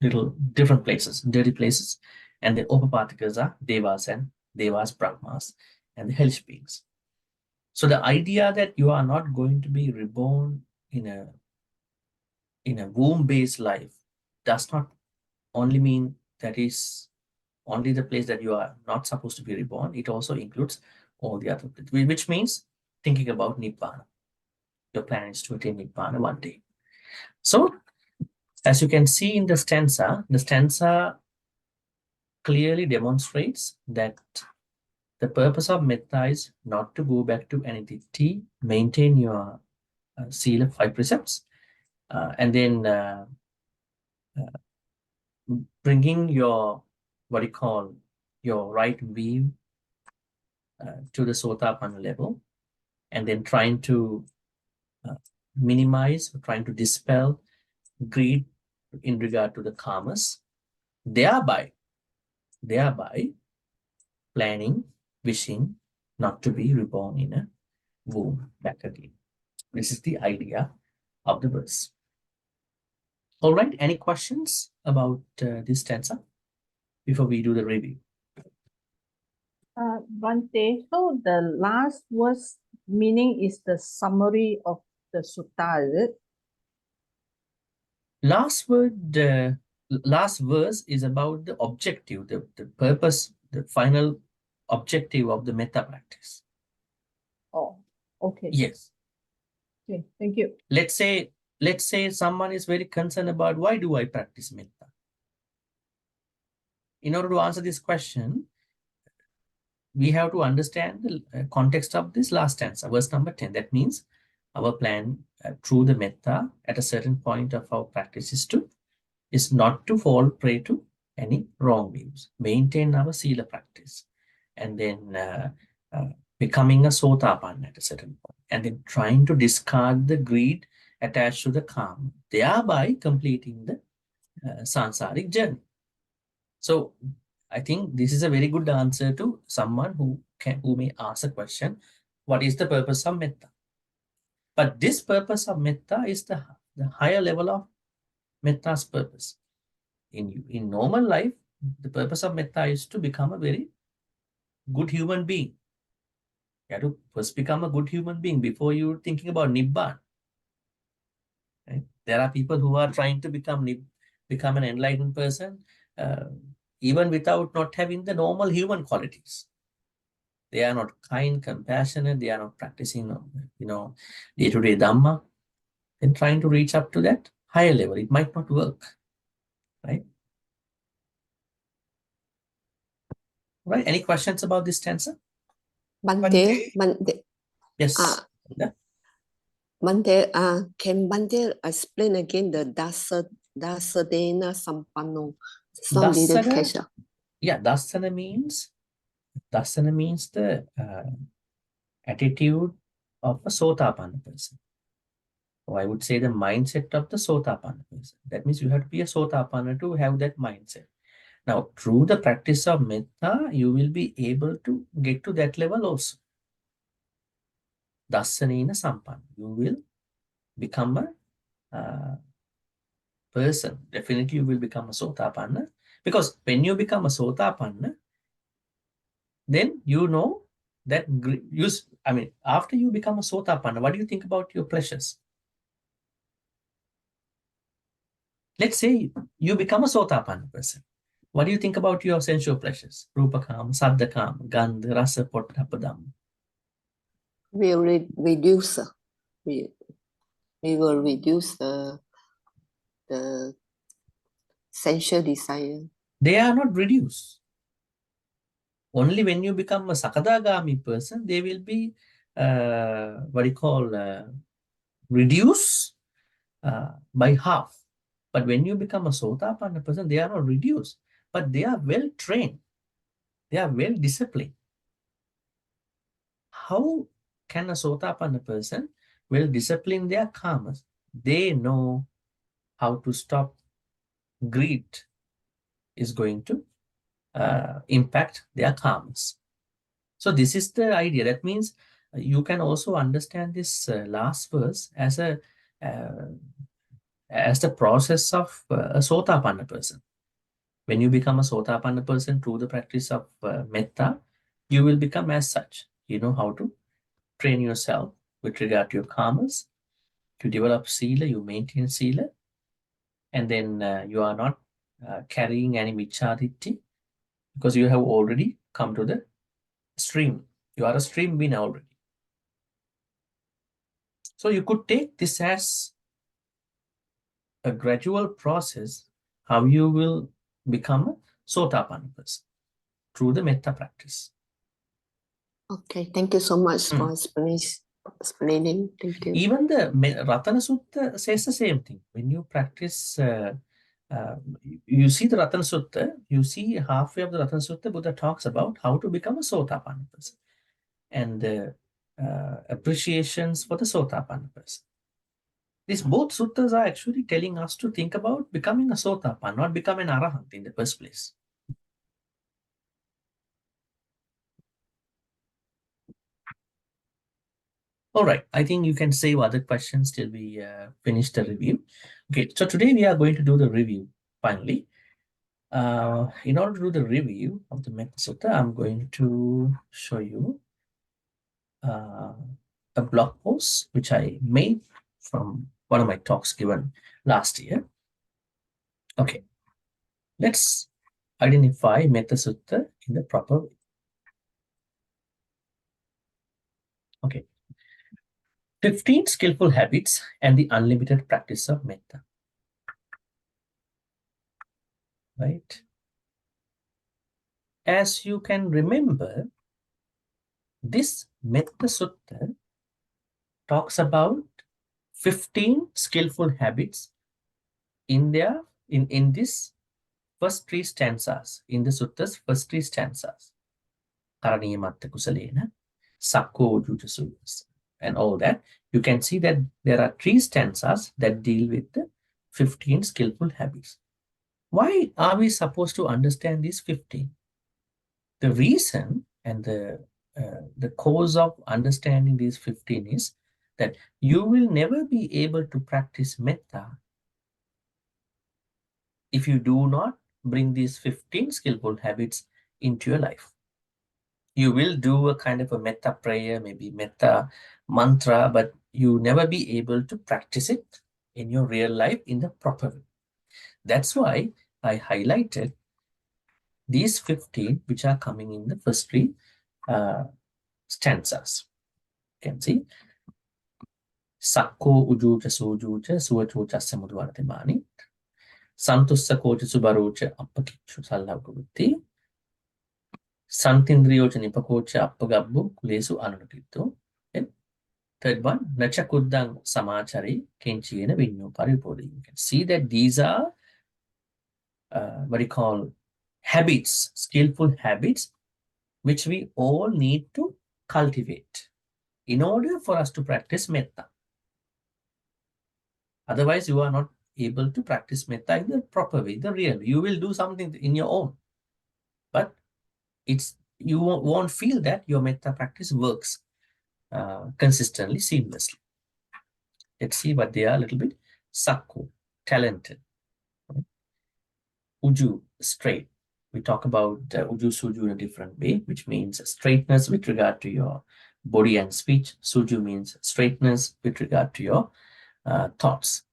little different places, dirty places. And the Upapathicas are Devas and Devas, Brahmas, and the hellish beings. So the idea that you are not going to be reborn in a womb-based life does not only mean that is only the place that you are not supposed to be reborn. It also includes all the other places, which means thinking about Nibbana. Your plan is to attain Nibbana one day. So as you can see in the stanza clearly demonstrates that the purpose of Metta is not to go back to entity, maintain your seal of 5 precepts, and then bringing your, what do you call, your right view to the Sotapanna level, and then trying to minimize, trying to dispel greed in regard to the karmas, thereby planning, wishing not to be reborn in a womb back again. This is the idea of the verse. All right, any questions about this stanza before we do the review? Bhante, so the last verse meaning is the summary of the sutta, is it? Last verse is about the objective, the purpose, the final objective of the metta practice. Oh, okay. Yes. Okay, thank you. Let's say someone is very concerned about why do I practice metta? In order to answer this question, we have to understand the context of this last stanza, verse number 10. That means our plan through the metta at a certain point of our practice is not to fall prey to any wrong views, maintain our sila practice, and then becoming a sotapanna at a certain point, and then trying to discard the greed attached to the karma, thereby completing the sansaric journey. So I think this is a very good answer to someone who may ask a question, what is the purpose of metta? But this purpose of metta is the higher level of metta's purpose. In normal life, the purpose of metta is to become a very good human being. You have to first become a good human being before you're thinking about Nibbana. Right? There are people who are trying to become an enlightened person, even without not having the normal human qualities. They are not kind, compassionate, they are not practicing, day-to-day Dhamma. Then trying to reach up to that higher level, it might not work, right? Right? Any questions about this stanza? Bhante, Yes. Bhante, can Bhante explain again the dasadena sampanno? Some little catch up. Yeah, dasana means the attitude of a sotapanna person. Or I would say the mindset of the sotapanna person. That means you have to be a sotapanna to have that mindset. Now, through the practice of metta, you will be able to get to that level also. Dasanena sampanna. You will become a person. Definitely you will become a sotapanna. Because when you become a sotapanna, then you know that after you become a sotapanna, what do you think about your pleasures? Let's say you become a sotapanna person. What do you think about your sensual pleasures? Rupakam, Saddhakam, Gandha, Rasa, Pottappa, Dhamma. We will reduce. We will reduce the sensual desire. They are not reduced. Only when you become a Sakadagami person, they will be reduced by half. But when you become a Sotapanna person, they are not reduced, but they are well trained. They are well disciplined. How can a Sotapanna person will discipline their karmas? they know how to stop greed is going to impact their karmas. So this is the idea. That means you can also understand this last verse as the process of a Sotapanna person. When you become a Sotapanna person through the practice of Metta, you will become as such. You know how to train yourself with regard to your karmas, to develop sila, you maintain sila, and then you are not carrying any michaditti because you have already come to the stream. You are a stream winner already. So you could take this as a gradual process, how you will become a Sotapanna person through the Metta practice. Okay, thank you so much for explaining. Thank you. Even the Ratana Sutta says the same thing. When you practice, you see the Ratana Sutta, you see halfway of the Ratana Sutta, Buddha talks about how to become a Sotapanna person and appreciations for the Sotapanna person. These both suttas are actually telling us to think about becoming a Sotapanna, not become an Arahant in the first place. All right, I think you can save other questions till we finish the review. Okay, so today we are going to do the review finally. In order to do the review of the Metta Sutta, I'm going to show you a blog post which I made from one of my talks given last year. Okay, let's identify Metta Sutta in the proper way. Okay. 15 skillful habits and the unlimited practice of Metta. Right? As you can remember, this Metta Sutta talks about 15 skillful habits in this first 3 stanzas, in the Sutta's first 3 stanzas. Karaniya Kusalena, Sakko Jutasuyas, and all that. You can see that there are 3 stanzas that deal with the 15 skillful habits. Why are we supposed to understand these 15? The reason and the cause of understanding these 15 is that you will never be able to practice Metta if you do not bring these 15 skillful habits into your life. You will do a kind of a Metta prayer, maybe Metta mantra, but you never be able to practice it in your real life in the proper way. That's why I highlighted these 15 which are coming in the first 3 stanzas. You can see Sakko ujuja sujuja suvachocha samudvaratimani Santussa kocha subarocha appakichu sallavuti Santindriyocha nipakocha appagabbu kulesu anunakittu. And third one, Nacha kuddang samachari kenchiyena vinyo paripodi. You can see that these are what you call habits, skillful habits, which we all need to cultivate in order for us to practice Metta. Otherwise, you are not able to practice Metta in the proper way, the real way. You will do something in your own, but you won't feel that your Metta practice works consistently, seamlessly. Let's see what they are a little bit. Sakko, talented. Uju, straight. We talk about Uju Suju in a different way, which means straightness with regard to your body and speech. Suju means straightness with regard to your thoughts.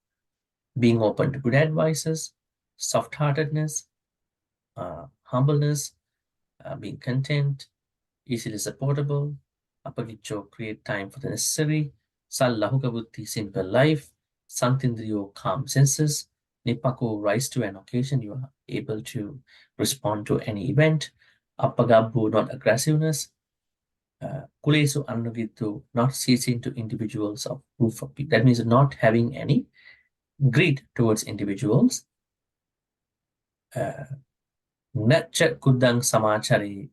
Being open to good advices, soft-heartedness, humbleness, being content, easily supportable, Apagicho, create time for the necessary, Sallahuka buddhi, simple life, Santindriyo, calm senses, Nipako, rise to an occasion, you are able to respond to any event, Appagabbu, not aggressiveness, Kulesu Annagitu, not ceasing to individuals of proof of people. That means not having any greed towards individuals. Nacha kuddang samachari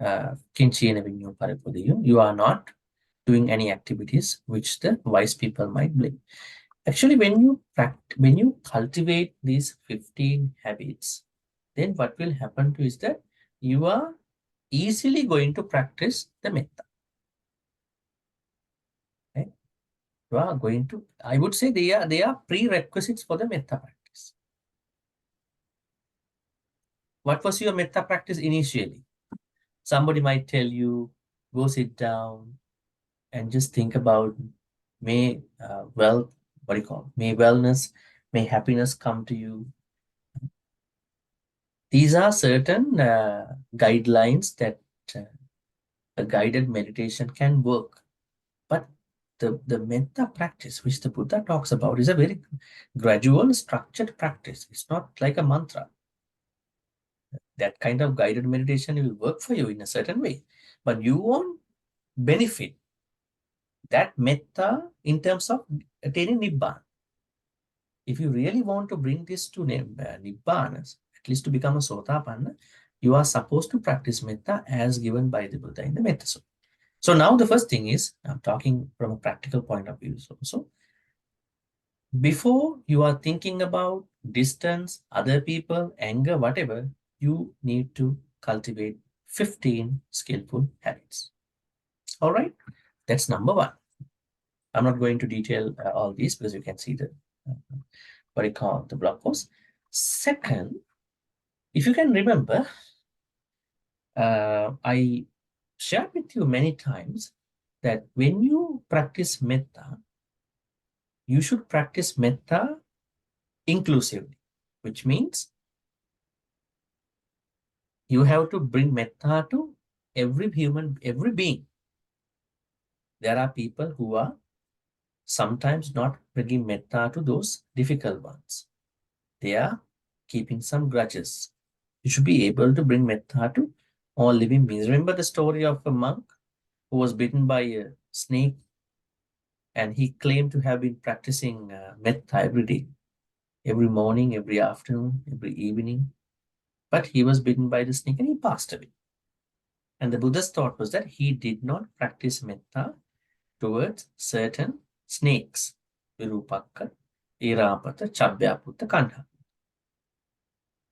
kinchiyena vinyo paripodiyo. You are not doing any activities which the wise people might blame. Actually, when you cultivate these 15 habits, then what will happen to is that you are easily going to practice the metta. Okay? You are going to, I would say they are prerequisites for the metta practice. What was your metta practice initially? Somebody might tell you, go sit down and just think about may may wellness, may happiness come to you. These are certain guidelines that a guided meditation can work. But the metta practice, which the Buddha talks about, is a very gradual, structured practice. It's not like a mantra. That kind of guided meditation will work for you in a certain way, but you won't benefit that metta in terms of attaining Nibbana. If you really want to bring this to Nibbana, at least to become a Sotapanna, you are supposed to practice metta as given by the Buddha in the Metta Sutta. So now the first thing is, I'm talking from a practical point of view. So before you are thinking about distance, other people, anger, whatever, you need to cultivate 15 skillful habits. All right, that's number one. I'm not going to detail all these because you can see the what I call the blog post. Second, if you can remember, I shared with you many times that when you practice metta, you should practice metta inclusively, which means you have to bring metta to every human, every being. There are people who are sometimes not bringing metta to those difficult ones. They are keeping some grudges. You should be able to bring metta to all living beings. Remember the story of a monk who was bitten by a snake, and he claimed to have been practicing metta every day, every morning, every afternoon, every evening. But he was bitten by the snake and he passed away. And the Buddha's thought was that he did not practice metta towards certain snakes, Virupakka, Irapata, Chabbyaputta, Kandha.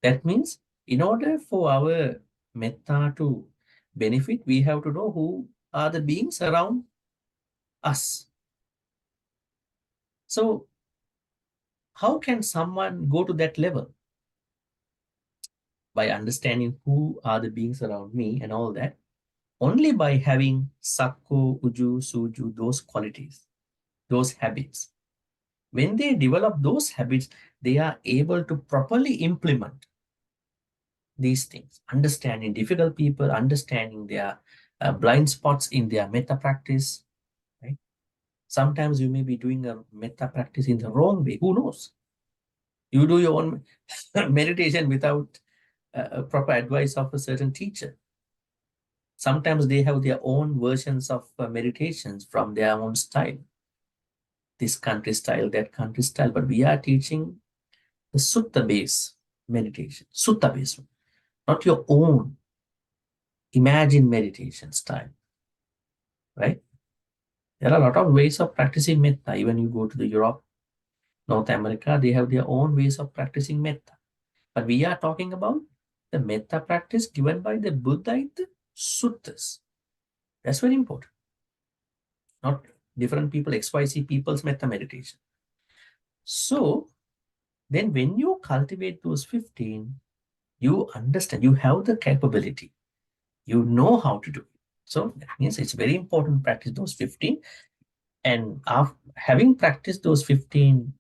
That means in order for our metta to benefit, we have to know who are the beings around us. So how can someone go to that level? By understanding who are the beings around me and all that, only by having sakko, uju, suju, those qualities, those habits. When they develop those habits, they are able to properly implement these things, understanding difficult people, understanding their blind spots in their metta practice. Right? Sometimes you may be doing a metta practice in the wrong way. Who knows? You do your own meditation without proper advice of a certain teacher. Sometimes they have their own versions of meditations from their own style. This country style, that country style. But we are teaching the sutta-based meditation. Sutta-based. Not your own imagined meditation style. Right? There are a lot of ways of practicing metta. Even you go to the Europe, North America, they have their own ways of practicing metta. But we are talking about the metta practice given by the Buddha in the suttas. That's very important. Not different people, XYZ people's metta meditation. So then when you cultivate those 15, you understand, you have the capability, you know how to do it. So that means it's very important to practice those 15. And after having practiced those 15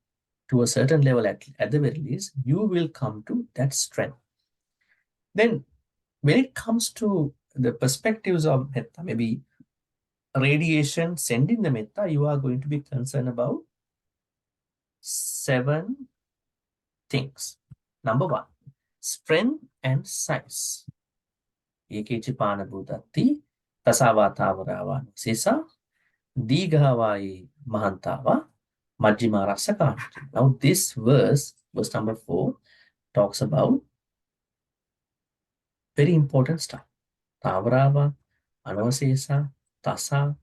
to a certain level at the very least, you will come to that strength. Then when it comes to the perspectives of metta, maybe radiation sending the metta, you are going to be concerned about 7 things. Number 1, strength and size. Ekechipana Buddhati, Tasavatavarava Sisa, Dighavai Mahantava, Majjima Rasakanti. Now this verse number 4, talks about very important stuff. Tavarava, Anavasesa, Tasa,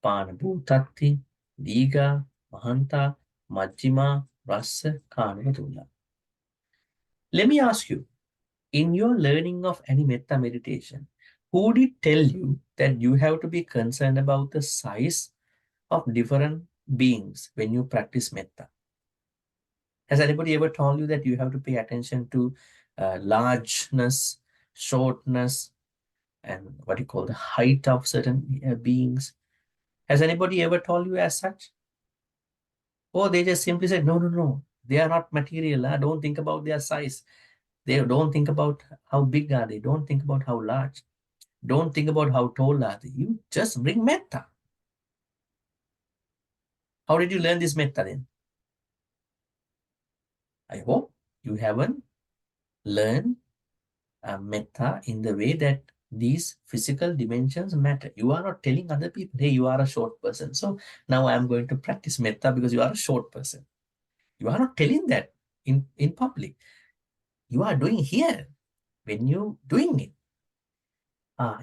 Panabhutati, Diga, Mahanta, Majjhima, Rasa, Kanava, Tula. Let me ask you, in your learning of any metta meditation, who did tell you that you have to be concerned about the size of different beings when you practice metta? Has anybody ever told you that you have to pay attention to largeness, shortness, and what you call the height of certain beings? Has anybody ever told you as such? Or they just simply said, no, no, no, they are not material. Don't think about their size. They don't think about how big are they. Don't think about how large. Don't think about how tall are they. You just bring metta. How did you learn this metta then? I hope you haven't learned metta in the way that these physical dimensions matter. You are not telling other people, hey, you are a short person, so now I am going to practice metta because you are a short person. You are not telling that in public. You are doing here when you doing it.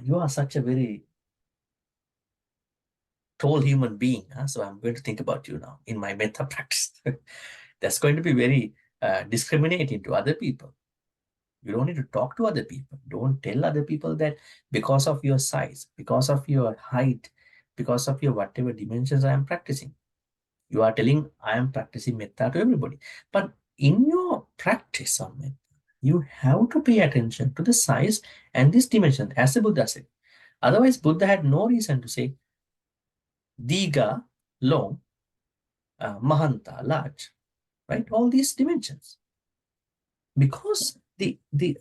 You are such a very tall human being, so I'm going to think about you now in my metta practice. That's going to be very discriminating to other people. You don't need to talk to other people. Don't tell other people that because of your size, because of your height, because of your whatever dimensions I am practicing. You are telling I am practicing metta to everybody. But in your practice of metta, you have to pay attention to the size and this dimension, as the Buddha said. Otherwise, Buddha had no reason to say Diga, long, Mahanta, large, right? All these dimensions. Because the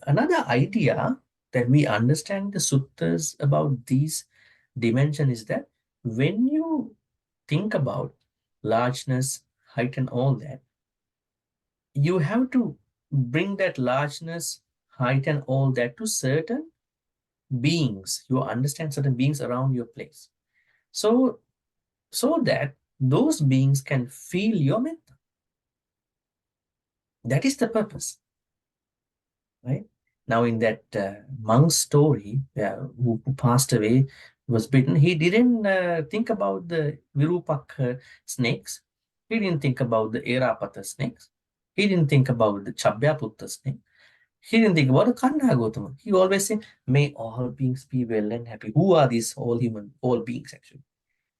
another idea that we understand the suttas about these dimensions is that when you think about largeness, height, and all that, you have to bring that largeness, height, and all that to certain beings. You understand certain beings around your place. So that those beings can feel your metta. That is the purpose. Right? Now, in that monk's story, who passed away, was bitten, he didn't think about the Virupak snakes. He didn't think about the Erapata snakes. He didn't think about the Chabbyaputta snake. He didn't think about the Kanda Gautama. He always said, may all beings be well and happy. Who are these all beings actually?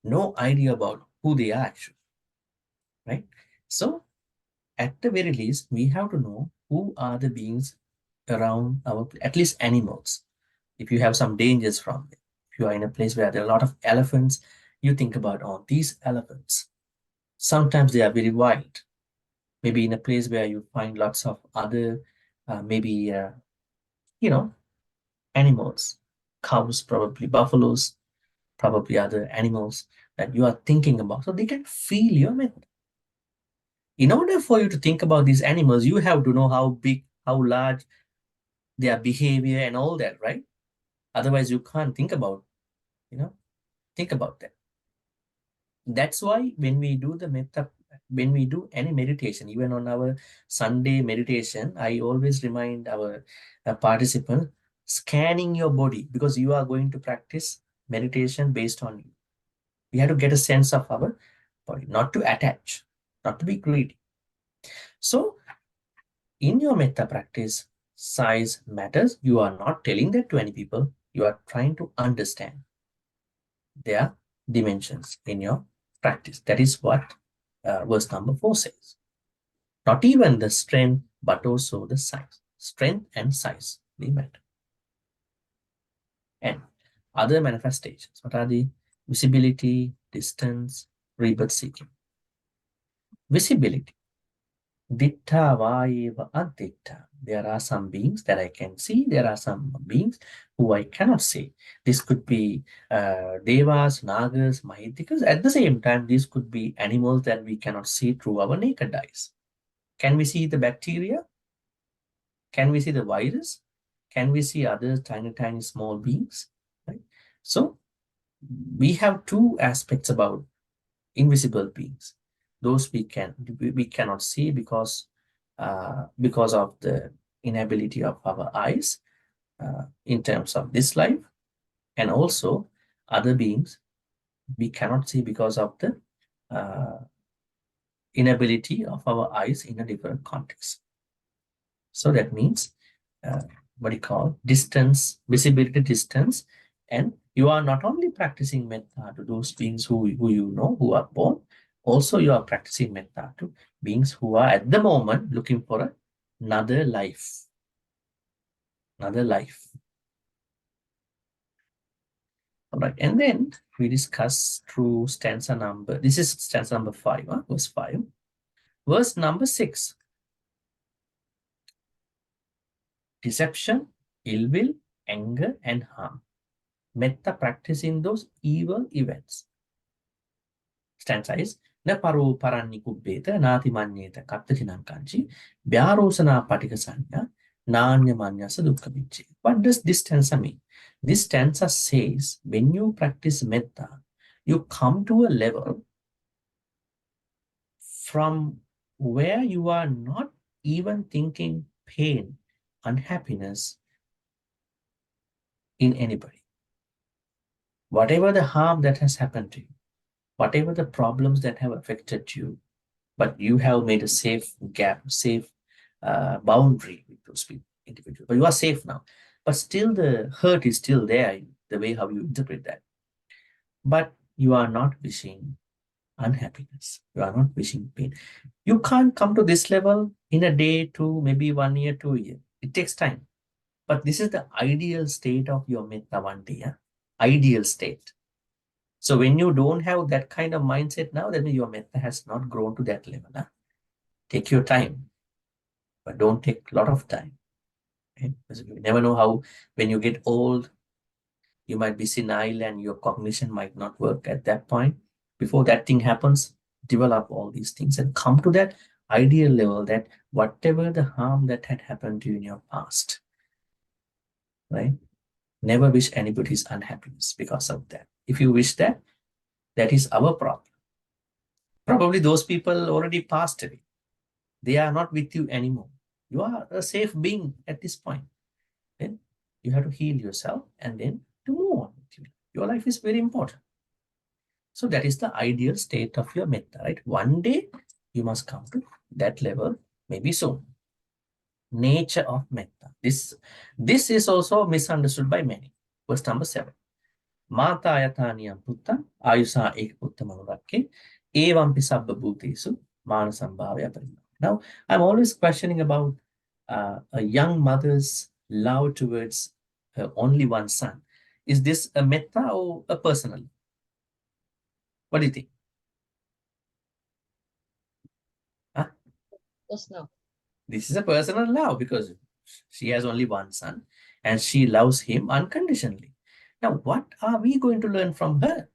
No idea about who they are actually. Right? So, at the very least, we have to know who are the beings around at least animals. If you have some dangers from it, if you are in a place where there are a lot of elephants, you think about these elephants. Sometimes they are very wild. Maybe in a place where you find lots of other, animals, cows, probably buffaloes, probably other animals that you are thinking about. So they can feel your metta. In order for you to think about these animals, you have to know how big, how large, their behavior and all that, right? Otherwise, you can't think about, that. That's why when we do the metta, when we do any meditation, even on our Sunday meditation, I always remind our participants, scanning your body, because you are going to practice meditation based on you. We have to get a sense of our body, not to attach, not to be greedy. So, in your metta practice, size matters. You are not telling that to any people. You are trying to understand their dimensions in your practice. That is what verse number 4 says. Not even the strength, but also the size. Strength and size, they matter. And other manifestations, what are the? Visibility, distance, rebirth seeking. Visibility. Ditta vaeva aditta. There are some beings that I can see. There are some beings who I cannot see. This could be devas, nagas, mahitikas. At the same time, these could be animals that we cannot see through our naked eyes. Can we see the bacteria? Can we see the virus? Can we see other tiny, tiny small beings? Right? So we have two aspects about invisible beings. Those we cannot see because of the inability of our eyes in terms of this life, and also other beings we cannot see because of the inability of our eyes in a different context. So that means what you call distance, visibility distance, and you are not only practicing metta to those beings who you know, who are born, also you are practicing metta to beings who are at the moment looking for another life. Another life. All right, and then we discuss through stanza number, this is stanza number 5, verse 5. Verse number 6. Deception, ill will, anger, and harm. Metta practicing those evil events. Stanza is na paro paranni kubbeta nati manyeta kattachinan kanchi vyarosana patika sanya nanya manyasa dukkha vicce. What does this stanza mean? This stanza says when you practice metta, you come to a level from where you are not even thinking pain, unhappiness in anybody. Whatever the harm that has happened to you, whatever the problems that have affected you, but you have made a safe gap, safe boundary with those people, individuals. But you are safe now. But still the hurt is still there, the way how you interpret that. But you are not wishing unhappiness. You are not wishing pain. You can't come to this level in a day, 2, maybe 1 year, 2 years. It takes time. But this is the ideal state of your metta one day. Ideal state. So when you don't have that kind of mindset now, then your metta has not grown to that level. Take your time, but don't take a lot of time. Okay? Because you never know how, when you get old, you might be senile and your cognition might not work at that point. Before that thing happens, develop all these things and come to that ideal level that whatever the harm that had happened to you in your past, right? Never wish anybody's unhappiness because of that. If you wish that, that is our problem. Probably those people already passed away. They are not with you anymore. You are a safe being at this point. Then you have to heal yourself and then to move on with you. Your life is very important. So that is the ideal state of your metta, right? One day you must come to that level, maybe soon. Nature of metta. This is also misunderstood by many. Verse number 7. Mata ayataniyam putta ayusa ek putta manurakke evam pisabba bhutesu manasambhavya parimana. Now, I'm always questioning about a young mother's love towards her only one son. Is this a metta or a personal? What do you think? Huh? Yes, no. This is a personal love because she has only one son and she loves him unconditionally. Now, what are we going to learn from her?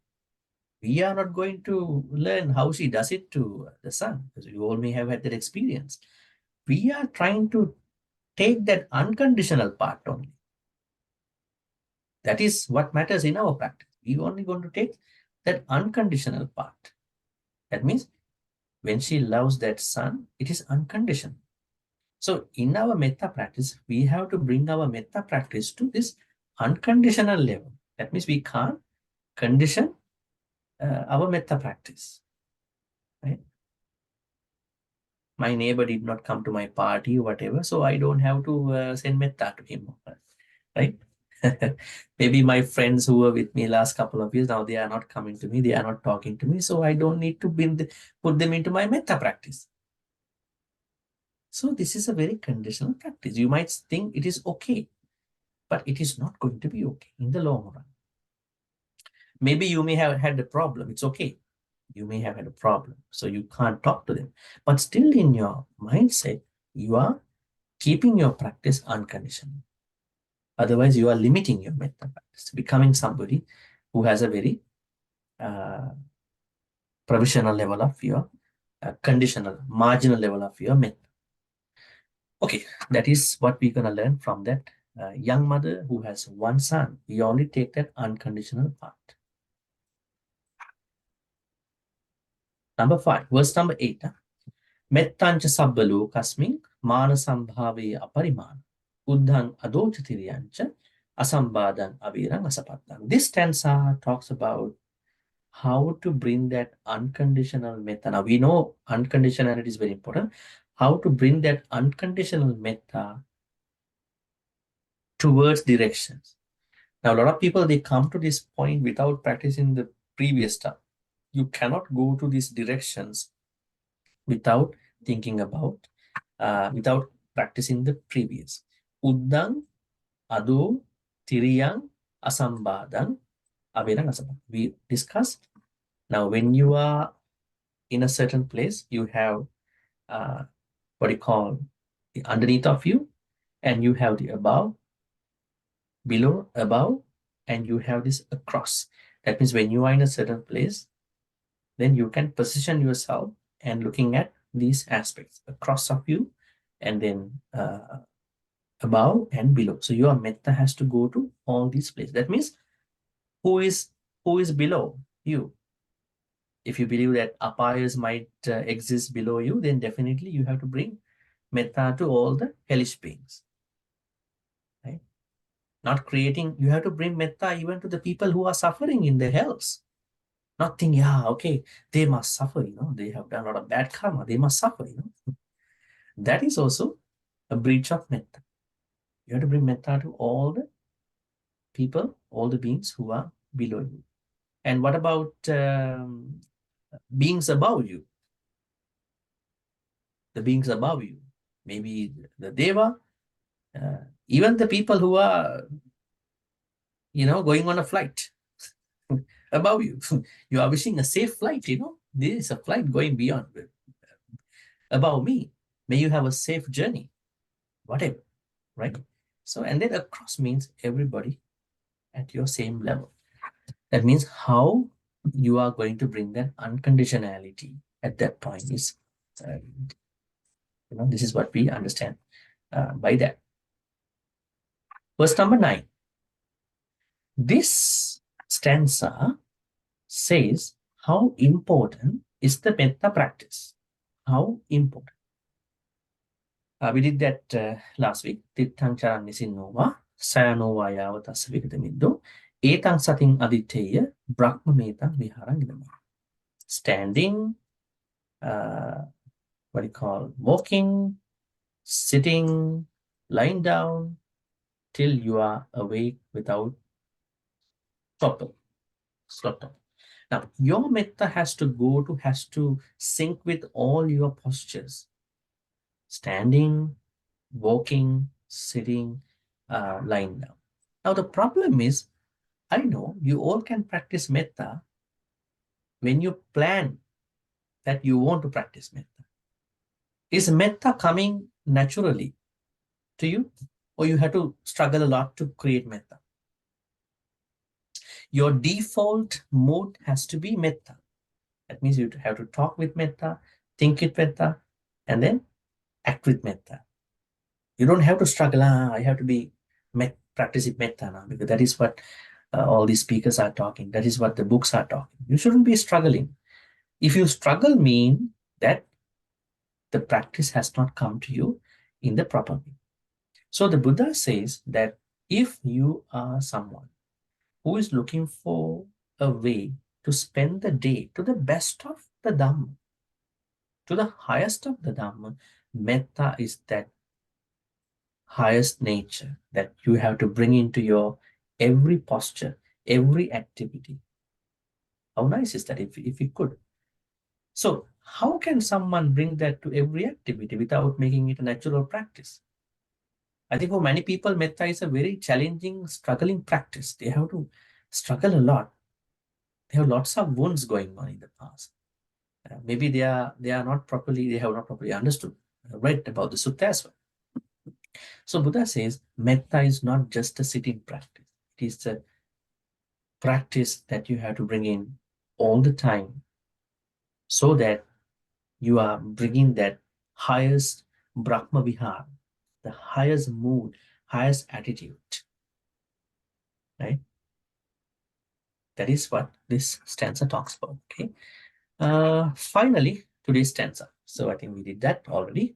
We are not going to learn how she does it to the son because we all may have had that experience. We are trying to take that unconditional part only. That is what matters in our practice. We are only going to take that unconditional part. That means when she loves that son, it is unconditional. So in our metta practice, we have to bring our metta practice to this unconditional level. That means we can't condition our metta practice. Right? My neighbor did not come to my party or whatever, so I don't have to send metta to him. Right? Maybe my friends who were with me last couple of years, now they are not coming to me, they are not talking to me, so I don't need to put them into my metta practice. So this is a very conditional practice. You might think it is okay, but it is not going to be okay in the long run. Maybe you may have had a problem. It's okay. You may have had a problem, so you can't talk to them. But still in your mindset, you are keeping your practice unconditional. Otherwise, you are limiting your metta practice, becoming somebody who has a very provisional level of your conditional, marginal level of your metta. Okay, that is what we're going to learn from that young mother who has one son. We only take that unconditional part. Number 5, verse number 8. Mettancha sabbalu kasming manasambhave aparimana. Uddhang adochitiriyancha asambadang avirang asapatang. This stanza talks about how to bring that unconditional metta. Now we know unconditionality is very important. How to bring that unconditional metta towards directions. Now a lot of people, they come to this point without practicing the previous stuff. You cannot go to these directions without thinking about, without practicing the previous. Uddang, adu, tiriyang, asambadang, abedang, asambadang. We discussed. Now, when you are in a certain place, you have what you call the underneath of you, and you have the above, below, above, and you have this across. That means when you are in a certain place, then you can position yourself and looking at these aspects across of you, and then above and below. So your metta has to go to all these places. That means who is below you? If you believe that apayas might exist below you, then definitely you have to bring metta to all the hellish beings. Right? Not creating, you have to bring metta even to the people who are suffering in the hells. Not think, yeah, okay, they must suffer, they have done a lot of bad karma, they must suffer, That is also a breach of metta. You have to bring metta to all the people, all the beings who are below you. And what about beings above you? The beings above you, maybe the deva, even the people who are, going on a flight above you. You are wishing a safe flight, There is a flight going beyond, above me. May you have a safe journey, whatever, right? So, and then across means everybody at your same level. That means how you are going to bring that unconditionality at that point is, this is what we understand by that. Verse number 9. This stanza says how important is the metta practice. How important. We did that last week. Tittang charan nisinnova, sayano vayava tassa vigatamiddo, etang sating aditeya, brahma metang viharang idama. Standing, what do you call, walking, sitting, lying down, till you are awake without stop. Now, your metta has to sync with all your postures. Standing, walking, sitting, lying down. Now, the problem is, I know you all can practice metta when you plan that you want to practice metta. Is metta coming naturally to you, or you have to struggle a lot to create metta? Your default mode has to be metta. That means you have to talk with metta, think with metta, and then act with metta. You don't have to struggle. I have to be practicing metta now, because that is what all these speakers are talking. That is what the books are talking. You shouldn't be struggling. If you struggle, mean that the practice has not come to you in the proper way. So the Buddha says that if you are someone who is looking for a way to spend the day to the best of the Dhamma, to the highest of the Dhamma, metta is that highest nature that you have to bring into your every posture, every activity. How nice is that if you could? So how can someone bring that to every activity without making it a natural practice? I think for many people, metta is a very challenging, struggling practice. They have to struggle a lot. They have lots of wounds going on in the past. Maybe they have not properly understood, read about the sutta as well. So Buddha says, metta is not just a sitting practice. It is a practice that you have to bring in all the time, so that you are bringing that highest Brahma Vihar, the highest mood, highest attitude, right? That is what this stanza talks about, okay? Finally, today's stanza. So I think we did that already.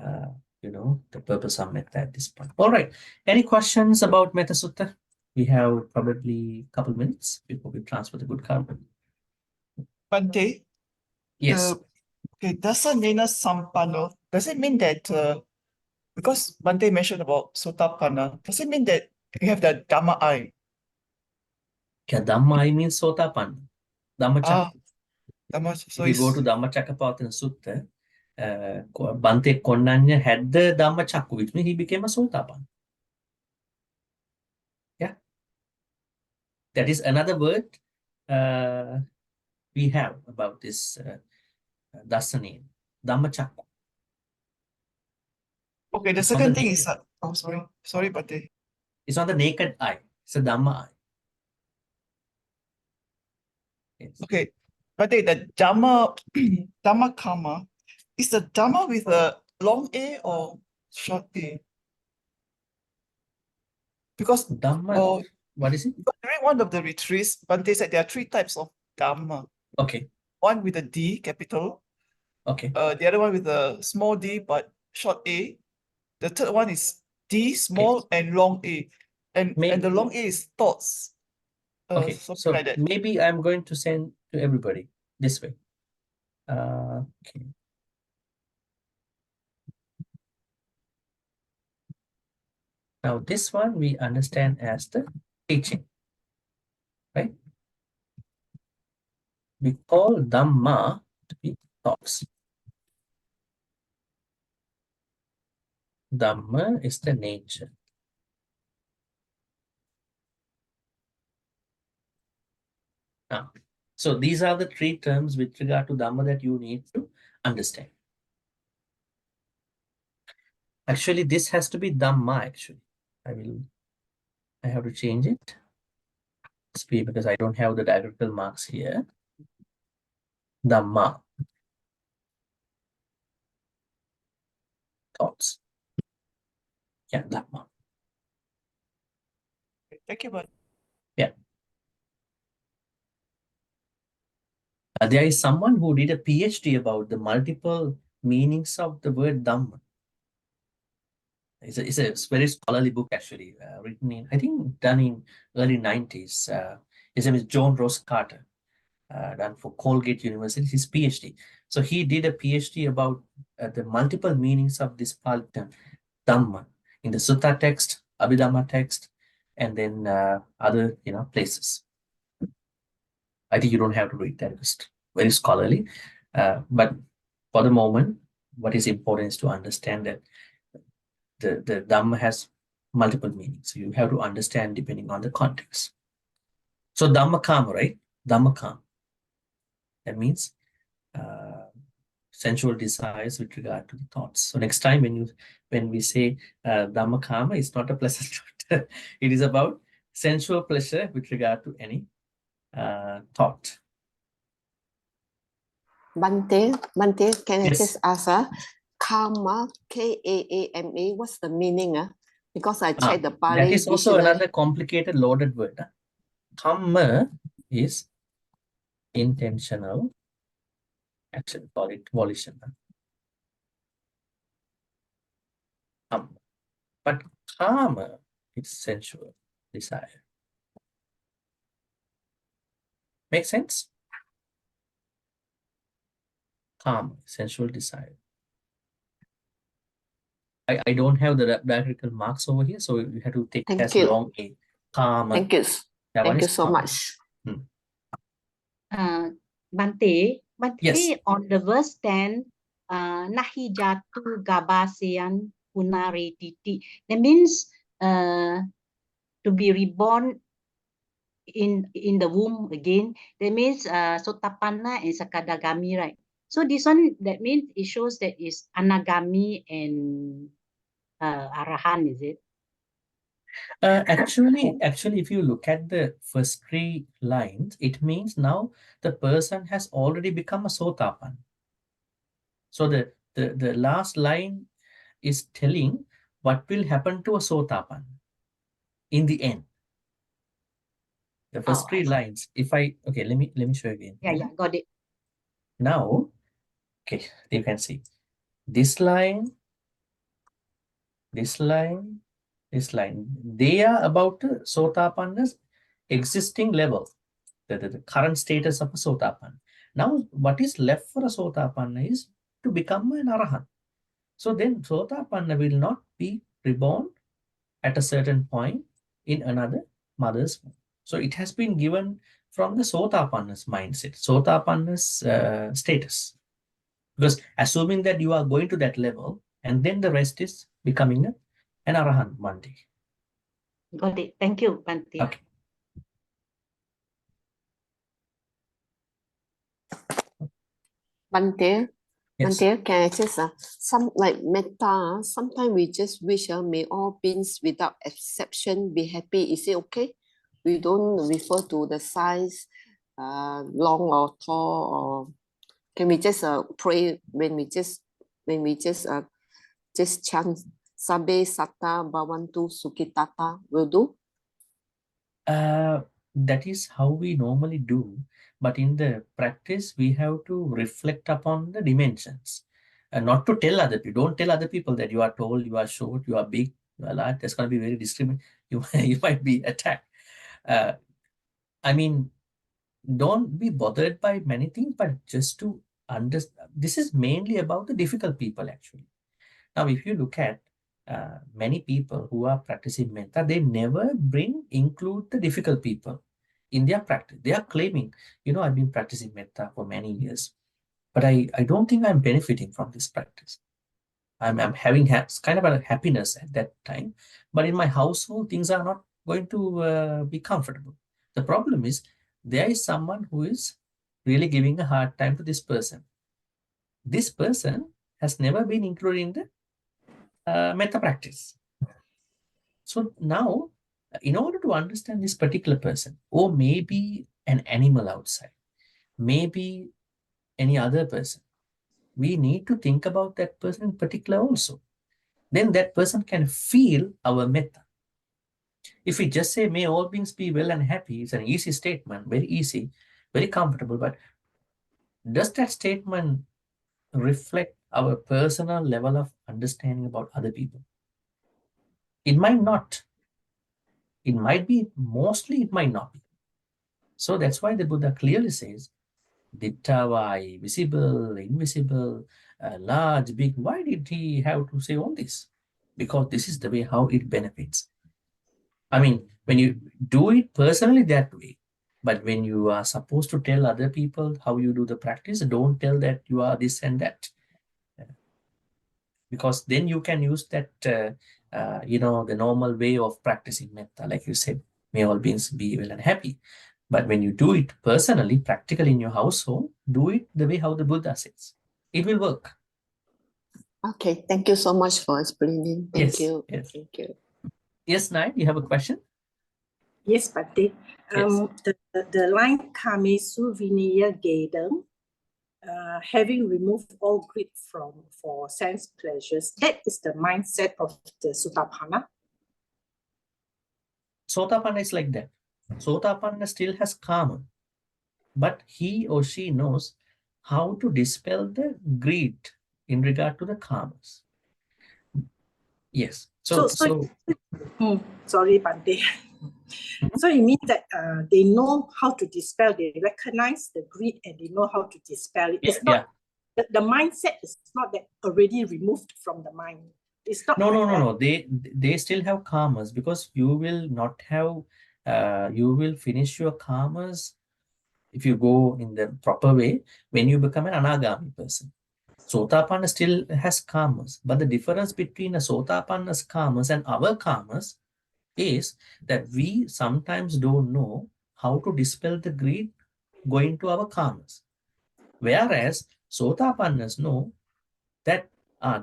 The purpose of metta at this point. All right. Any questions about Metta Sutta? We have probably a couple minutes before we transfer the good karma. Bhante, Yes. okay, Dasa Nena Sampano, does it mean that because Bhante mentioned about Sotapanna, does it mean that you have the Dhamma eye? Yeah, Dhamma I means Sotapanna. Dhamma Ah, Chakku. Dhamma, so If you go it's to Dhammacakkappavattana Sutta, Bhante Konnanya had the Dhamma Chakku, which means he became a Sotapanna. Yeah. That is another word we have about this Dasani, Dhamma Chakku. okay. The It's on the second thing naked, is oh sorry, Bhante. it's on the naked eye. It's a Dhamma eye. Yes. Okay, Bhante, the Dhamma Dhamma Karma, is the Dhamma with a long A or short A? Because Dhamma, what is it? during one of the retreats, Bhante said there are three types of Dhamma. Okay. One with a D capital. Okay. The other one with a small D but short A. The third one is D small and long A. And the long A is thoughts. Okay, Something so like that. maybe I'm going to send to everybody this way. Okay. Now this one we understand as the teaching, right? We call Dhamma to be thoughts. Dhamma is the nature. Now, so these are the three terms with regard to Dhamma that you need to understand. Actually, this has to be Dhamma actually. I have to change it. Speed because I don't have the diacritical marks here. Dhamma. Thoughts. Yeah, Dhamma. Thank you, Bhante. Yeah. There is someone who did a PhD about the multiple meanings of the word Dhamma. It's a very scholarly book actually, written in, I think, done in early 90s. His name is John Ross Carter, done for Colgate University, his PhD. So he did a PhD about the multiple meanings of this Pali term, Dhamma, in the Sutta text, Abhidhamma text, and then other places. I think you don't have to read that. It's very scholarly. But for the moment, what is important is to understand that the Dhamma has multiple meanings. So you have to understand depending on the context. So Dhamma Kama, right? Dhamma Kama. That means sensual desires with regard to the thoughts. So next time when we say Dhamma Kama, it's not a pleasant thought. It is about sensual pleasure with regard to any thought. Bhante, can I Yes. just ask, karma, K-A-A-M-A, what's the meaning? Because I checked the Pali That is also dictionary. another complicated loaded word. Kamma is intentional action, call it volition. But kama is sensual desire. Make sense? Kama, sensual desire. I don't have the diacritical marks over here, so you have to take it as long A. Kama. Thank you. That one Thank you is so kama. much. Bhante, Yes. on the verse 10, nahi jatu gabasean punaretiti. That means to be reborn in the womb again. That means Sotapanna and Sakadagami, right? So this one, that means it shows that it's Anagami and Arahan, is it? Actually, if you look at the first three lines, it means now the person has already become a Sotapan. So the last line is telling what will happen to a Sotapan in the end. The first three lines. Okay, let me show you again. Yeah, got it. Now, okay, you can see this line, this line, this line. They are about the Sotapanna's existing level, the current status of a Sotapan. Now, what is left for a Sotapanna is to become an Arahant. So then Sotapanna will not be reborn at a certain point in another mother's womb. So it has been given from the Sotapanna's mindset, Sotapanna's status. Because assuming that you are going to that level, and then the rest is becoming an Arahant one day. Got it. Thank you, Bhante. Okay. Bhante, Yes. Bhante, can I just some like metta? Sometimes we just wish may all beings without exception be happy. Is it okay? We don't refer to the size, long or tall, or can we just pray when we just chant Sabe Sata Bhavantu Sukhitata will do? That is how we normally do. But in the practice, we have to reflect upon the dimensions. Not to tell other people. Don't tell other people that you are tall, you are short, you are big, you are large. That's going to be very discriminating. You might be attacked. I mean, don't be bothered by many things, but just to understand. This is mainly about the difficult people, actually. Now, if you look at many people who are practicing Metta, they never include the difficult people in their practice. They are claiming, I've been practicing Metta for many years, but I don't think I'm benefiting from this practice. I'm having kind of a happiness at that time, but in my household, things are not going to be comfortable. The problem is there is someone who is really giving a hard time to this person. This person has never been included in the Metta practice. So now, in order to understand this particular person, or maybe an animal outside, maybe any other person, we need to think about that person in particular also. Then that person can feel our Metta. If we just say, may all beings be well and happy, it's an easy statement, very easy, very comfortable, but does that statement reflect our personal level of understanding about other people? It might not. It might be, mostly it might not be. So that's why the Buddha clearly says, Dittavai, visible, invisible, large, big. Why did he have to say all this? Because this is the way how it benefits. I mean, when you do it personally that way, but when you are supposed to tell other people how you do the practice, don't tell that you are this and that. Because then you can use that, the normal way of practicing Metta, like you said, may all beings be well and happy. But when you do it personally, practically in your household, do it the way how the Buddha says. It will work. Okay, thank you so much for explaining. Thank Yes, you. yes. Thank you. Yes, Nai, you have a question? Yes, Bhante. Yes. The line Kamesu Vinaya Gedam, having removed all greed for sense pleasures, that is the mindset of the Sotapanna. Sotapanna is like that. Sotapanna still has karma, but he or she knows how to dispel the greed in regard to the karmas. Yes. Sorry, Bhante. So it means that they know how to dispel, they recognize the greed and they know how to dispel it. It's not the mindset is not that already removed from the mind. It's not No. They still have karmas, because you will not have you will finish your karmas if you go in the proper way when you become an anagami person. Sotapanna still has karmas, but the difference between a Sotapanna's karmas and our karmas is that we sometimes don't know how to dispel the greed going to our karmas. Whereas Sotapannas know that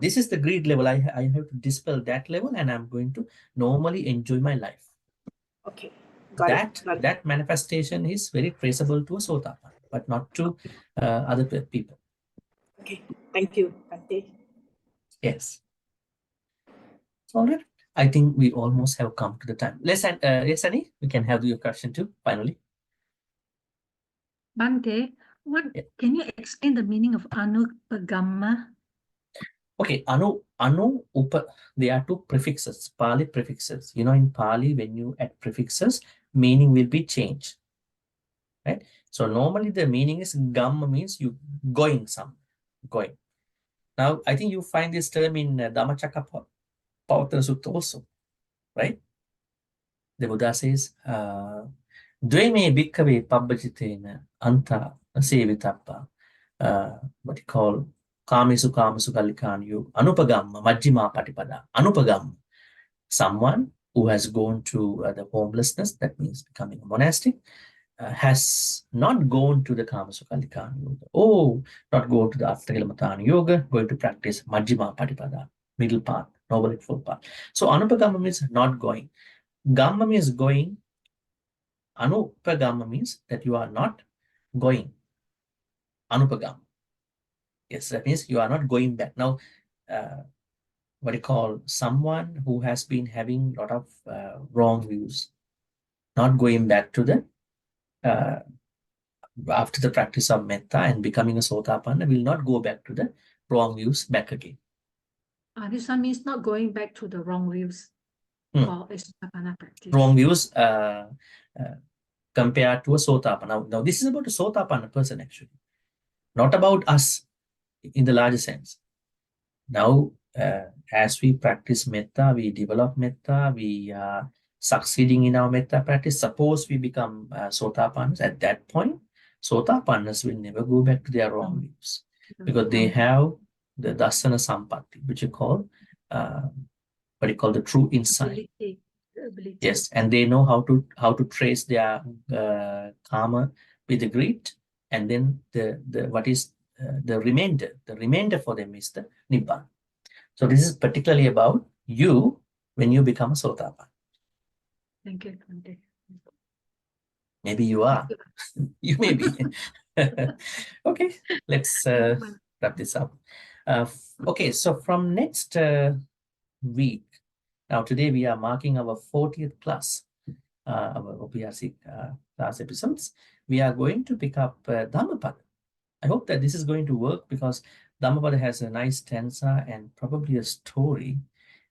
this is the greed level, I have to dispel that level and I'm going to normally enjoy my life. Okay. That manifestation is very traceable to a Sotapanna, but not to other people. Okay, thank you, Bhante. Yes. All right. I think we almost have come to the time. Yes, Annie, we can have your question too, finally. Bhante, can you explain the meaning of Anupagamma? Okay, Anu, Upa, they are two prefixes, Pali prefixes. In Pali, when you add prefixes, meaning will be changed. Right? So normally the meaning is gamma means you going some, going. Now I think you find this term in Dhammacakkappavattana Sutta also, right? The Buddha says, Dveme bhikkave pabbajitena anta sevitappa. What you call Kamesu Kallikanyu, Anupagamma, Majjhima Patipada, Anupagamma. Someone who has gone to the homelessness, that means becoming a monastic, has not gone to the Kamasukalikan Yoga. Oh, not go to the Aftagalamatana Yoga, going to practice Majjhima Patipada, middle path, noble eightfold path. So Anupagamma means not going. Gamma means going. Anupagamma means that you are not going. Anupagamma. Yes, that means you are not going back. Now, what you call someone who has been having a lot of wrong views, not going back to the after the practice of Metta and becoming a Sotapanna, will not go back to the wrong views back again. This one means not going back to the wrong views for a Sotapanna practice. Wrong views compared to a Sotapanna. Now, this is about a Sotapanna person actually, not about us in the larger sense. Now, as we practice Metta, we develop Metta, we are succeeding in our Metta practice. Suppose we become Sotapannas, at that point, Sotapannas will never go back to their wrong views because they have the Dasana Sampatti, which you call, what you call the true insight. Ability. Yes, and they know how to trace their karma with the greed, and then the what is the remainder for them is the Nibbana. So this is particularly about you when you become a Sotapanna. Thank you, Bhante. Maybe you are. You may be. Okay, let's wrap this up. Okay, so from next week, now today we are marking our 40th class, our OPRC class episodes. We are going to pick up Dhammapada. I hope that this is going to work because Dhammapada has a nice stanza and probably a story.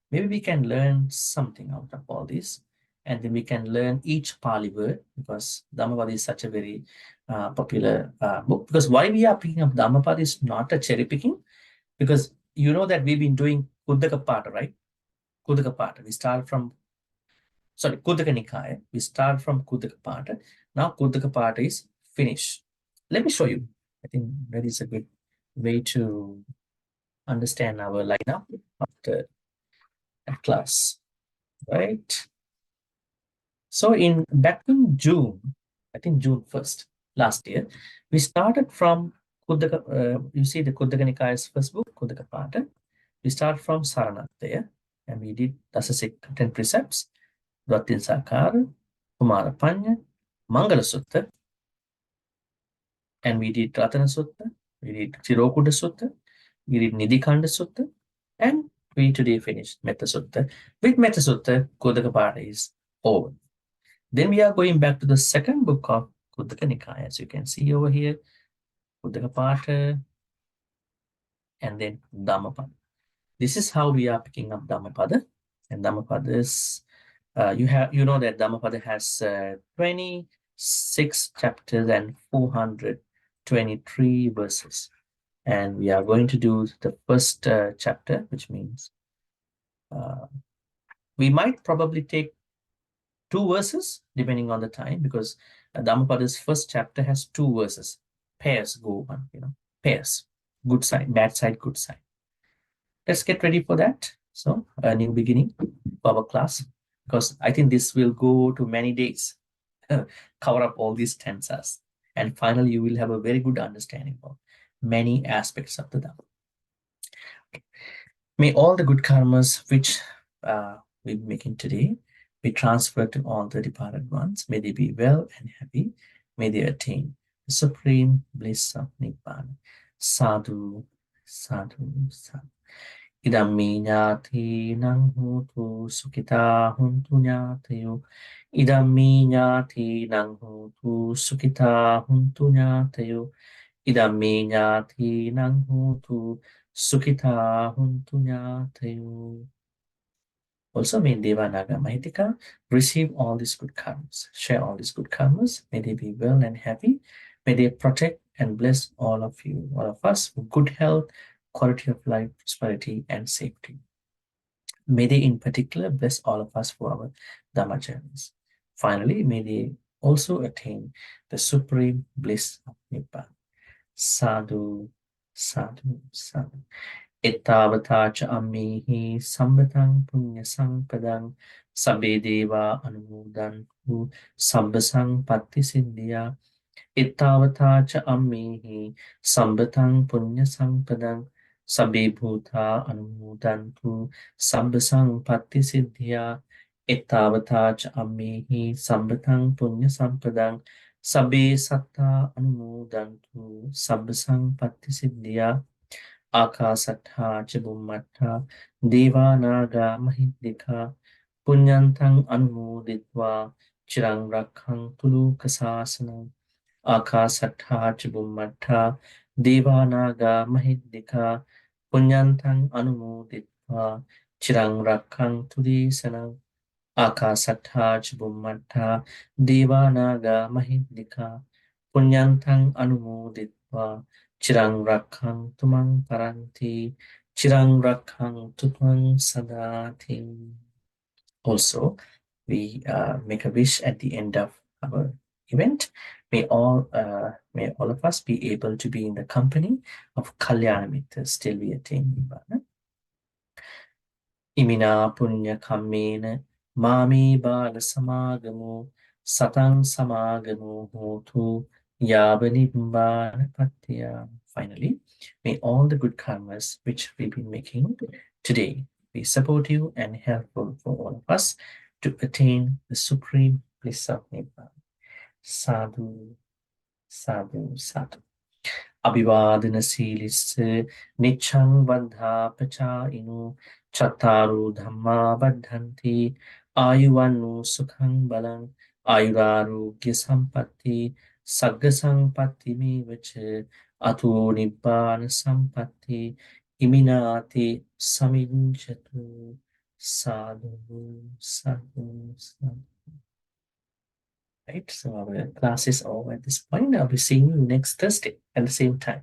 Maybe we can learn something out of all this. And then we can learn each Pali word because Dhammapada is such a very popular book. Because why we are picking up Dhammapada is not a cherry picking, because you know that we've been doing Kuddaka-pāṭa, right? Kuddaka-pāṭa. We start from, sorry, Kuddaka Nikaya. We start from Kuddaka-pāṭa. Now Kuddaka-pāṭa is finished. Let me show you. I think that is a good way to understand our lineup after that class, right? So back in June, I think June 1st, last year, we started from Kuddaka, you see the Kuddaka Nikaya's first book, Kuddaka-pāṭa. We start from Saranataya, and we did Dasasik 10 precepts, Dvatin Sakara, Kumara Panya, Mangala Sutta, and we did Ratana Sutta, we did Tirokuda Sutta, we did Nidhikanda Sutta, and we today finished Metta Sutta. With Metta Sutta, Kuddaka-pāṭa is over. Then we are going back to the second book of Kuddaka Nikaya. As you can see over here, Kuddaka-pāṭa, and then Dhammapada. This is how we are picking up Dhammapada. And Dhammapada is, you know that Dhammapada has 26 chapters and 423 verses. And we are going to do the first chapter, which means we might probably take 2 verses depending on the time, because Dhammapada's first chapter has 2 verses. Pairs go on, pairs. Good side, bad side, good side. Let's get ready for that. So a new beginning for our class, because I think this will go to many days, cover up all these stanzas. And finally, you will have a very good understanding of many aspects of the Dhamma. May all the good karmas which we're making today be transferred to all the departed ones. May they be well and happy. May they attain the supreme bliss of Nibbana. Sadhu, sadhu, sadhu. Idam me ñāti nang hotu sukhita huntu ñātayo. Idam me ñāti nang hotu sukhita huntu ñātayo. Idam me ñāti nang hotu sukhita huntu ñātayo. Also, may Deva Naga Mahitika receive all these good karmas, share all these good karmas. May they be well and happy. May they protect and bless all of you, all of us, for good health, quality of life, prosperity, and safety. May they in particular bless all of us for our Dhamma journeys. Finally, may they also attain the supreme bliss of Nibbana. Sadhu, sadhu, sadhu. Ettavata cha ammihi sambatang punya sampadang sabbe deva anumodantu sabbasang patti siddhya. Ettavata cha ammihi sambatang punya sampadang sabbe bhuta anumodantu sabbasang patti siddhya. Ettavata cha ammihi sambatang punya sampadang sabbe satta anumodantu sabbasang patti siddhya. Akasattha ca Bhummattha Deva Naga Mahindika Punyantang Anumoditva Chirang Rakkhangtu Lokasasana. Akasattha ca Bhummattha Deva Naga Mahindika Punyantang Anumoditva Chirang Rakkhangtu Lokasasana. Akasattha ca Bhummattha Deva Naga Mahindika Punyantang Anumoditva Chirang Rakhang Tumang Paranti, Chirang Rakhang Tumang Sadati. Also, we make a wish at the end of our event. May all of us be able to be in the company of Kalyana Mittas till we attain Nibbana. Imina Punya Kammena Mami Bala Samagamo Satang Samagamo Hotu Yabanibbana Patya. Finally, may all the good karmas which we've been making today be supportive and helpful for all of us to attain the supreme bliss of Nibbana. Sadhu, sadhu, sadhu. Abhivadana silisse nichang bandha pacha inu chataru dhamma baddhanti ayuvanu sukhang balang ayurarogya sampatti sagga sampatti mevacha ato nibbana sampatti iminati saminchatu. Sadhu, sadhu, sadhu. Right, so our class is over at this point. I'll be seeing you next Thursday at the same time.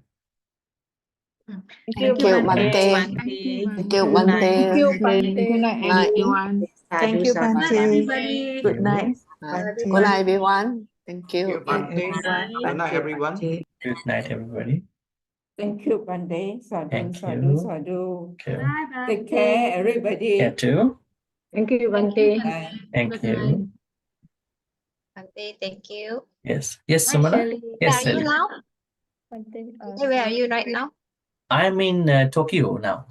Thank you, Bhante. Thank you, Bhante. Thank you, Bhante. Good night, everyone. Thank you, Bhante. Everybody. Good night. Good night, everyone. Thank you. Good night, everyone. Good night, everybody. Thank you, Bhante. Sadhu, Thank sadhu, you. sadhu. Thank you. Bye, Take care, everybody. Care too. Thank you, Bhante. Bye. Thank you. Bhante, thank you. Yes. Yes, Bye, Sumana. Shirley. Where Yes, are you Sally. now? Bhante, Where are you right now? I'm in Tokyo now.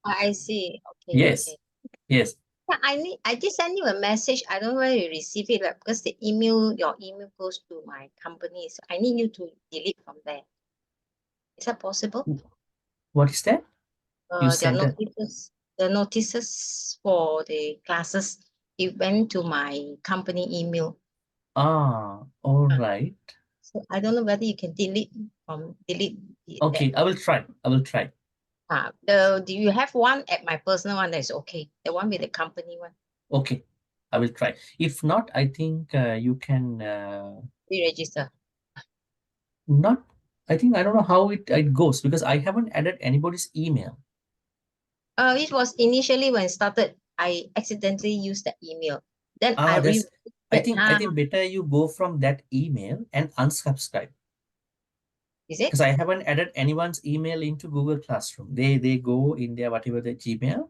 I see. Okay, Yes. okay. Yes. Yeah, I did send you a message. I don't know whether you received it, but because your email goes to my company, so I need you to delete from there. Is that possible? What is that? You sent it. The notices for the classes, it went to my company email. Ah, all right. So I don't know whether you can delete Okay, I will try. I will try. do you have one at my personal one that's okay? The one with the company one. Okay, I will try. If not, I think you can Re-register. not. I think I don't know how it goes because I haven't added anybody's email. It was initially when it started, I accidentally used the email. Then I think better you go from that email and unsubscribe. Is it? Because I haven't added anyone's email into Google Classroom. They go in there, whatever the Gmail,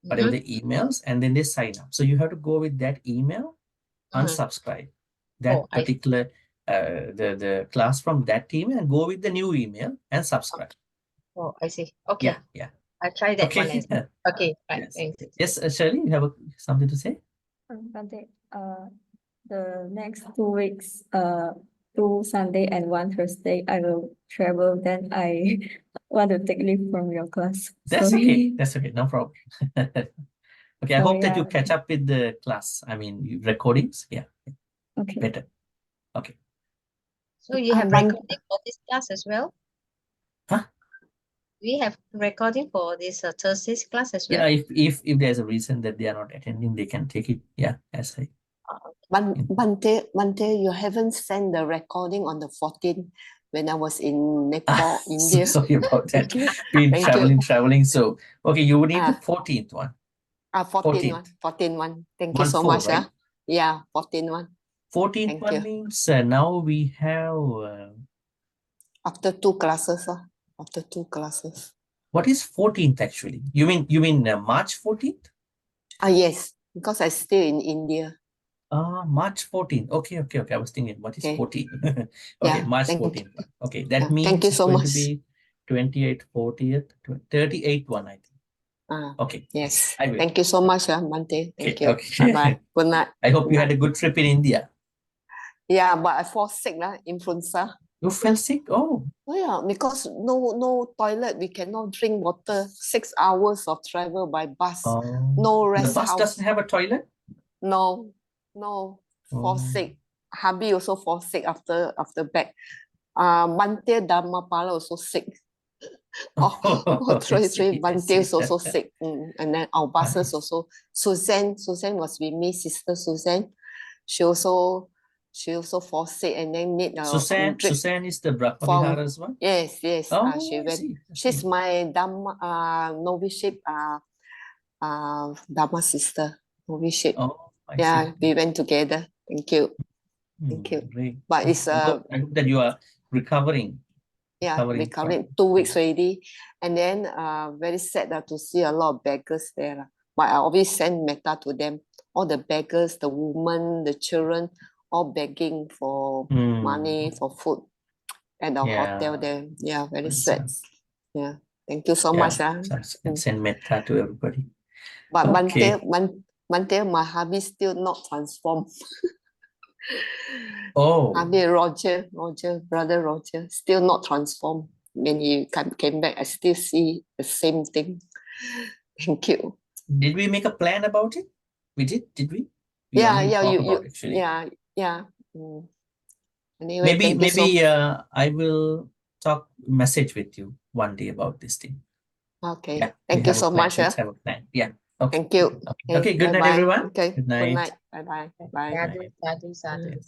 whatever the emails, and then they sign up. So you have to go with that email, unsubscribe that particular the class from that email and go with the new email and subscribe. Oh, I see. Okay. Yeah. I'll try that one. Okay. Okay, right. Yes. Thanks. Yes, Shirley, you have something to say? Bhante, the next 2 weeks, 2 Sunday and 1 Thursday, I will travel. Then I want to take leave from your class. That's Sorry. okay. That's okay. No problem. Okay, I hope that you yeah. catch up with the class. I mean, recordings. Yeah. Okay. Better. Okay. So you have recording for this class as well? Huh? We have recording for this Thursday's class as well? Yeah, if there's a reason that they are not attending, they can take it. Yeah, as I. Bhante, you haven't sent the recording on the 14th when I was in Nepal, India. So sorry about that. Thank you. Been Thank you. traveling. So okay, you would need the 14th one. 14 one. Thank you so 14, much. right? Yeah, 14 one. 14th Thank one you. means now we have After 2 classes. After 2 classes. what is 14th actually? You mean March 14th? Yes, because I stay in India. March 14th. Okay. I was thinking, what is 14? Okay, Yeah, March thank you. 14th one. Okay, that Yeah, means thank you it's so going much. to be 28th, 40th, 38th one, I think. Okay. Yes. I will. Thank you so much, Bhante. Thank you. Okay. Bye-bye. Good night. I hope Good you had night. a good trip in India. Yeah, but I fall sick, influenza. You fell sick? Oh. Oh yeah, because no toilet, we cannot drink water. 6 hours of travel by bus. No The rest bus house. doesn't have a toilet? No. Fall sick. Hubby also fall sick after back. Bhante Dharmapala also sick. Three Bhante is also sick. And then our buses also. Suzanne was with me, sister Suzanne. She also fall sick and then need a drip. Suzanne is the Brahmavihara's one? Yes. Oh, She I went. see. She's my Dharma novitiate Dharma sister. Novitiate. Oh, I see. We went together. Thank you. Thank you. Great. But it's I hope that you are recovering. recovering 2 weeks already. And then very sad to see a lot of beggars there. But I always send Metta to them. All the beggars, the women, the children, all begging for money, for food at the hotel there. Yeah, very sad. Yeah. Thank you so much. And send Metta to everybody. But Okay. Bhante, my hubby still not transformed. Oh. Brother Roger, still not transformed. When he came back, I still see the same thing. Thank you. Did we make a plan about it? We did we? Yeah. Anyway, maybe I will message with you one day about this thing. Okay. Yeah, Thank you so much. Let's have a plan. Yeah. Okay. Thank you. Okay. Good night, bye-bye. everyone. Okay. Good night. Bye-bye. Bye. Sadhu.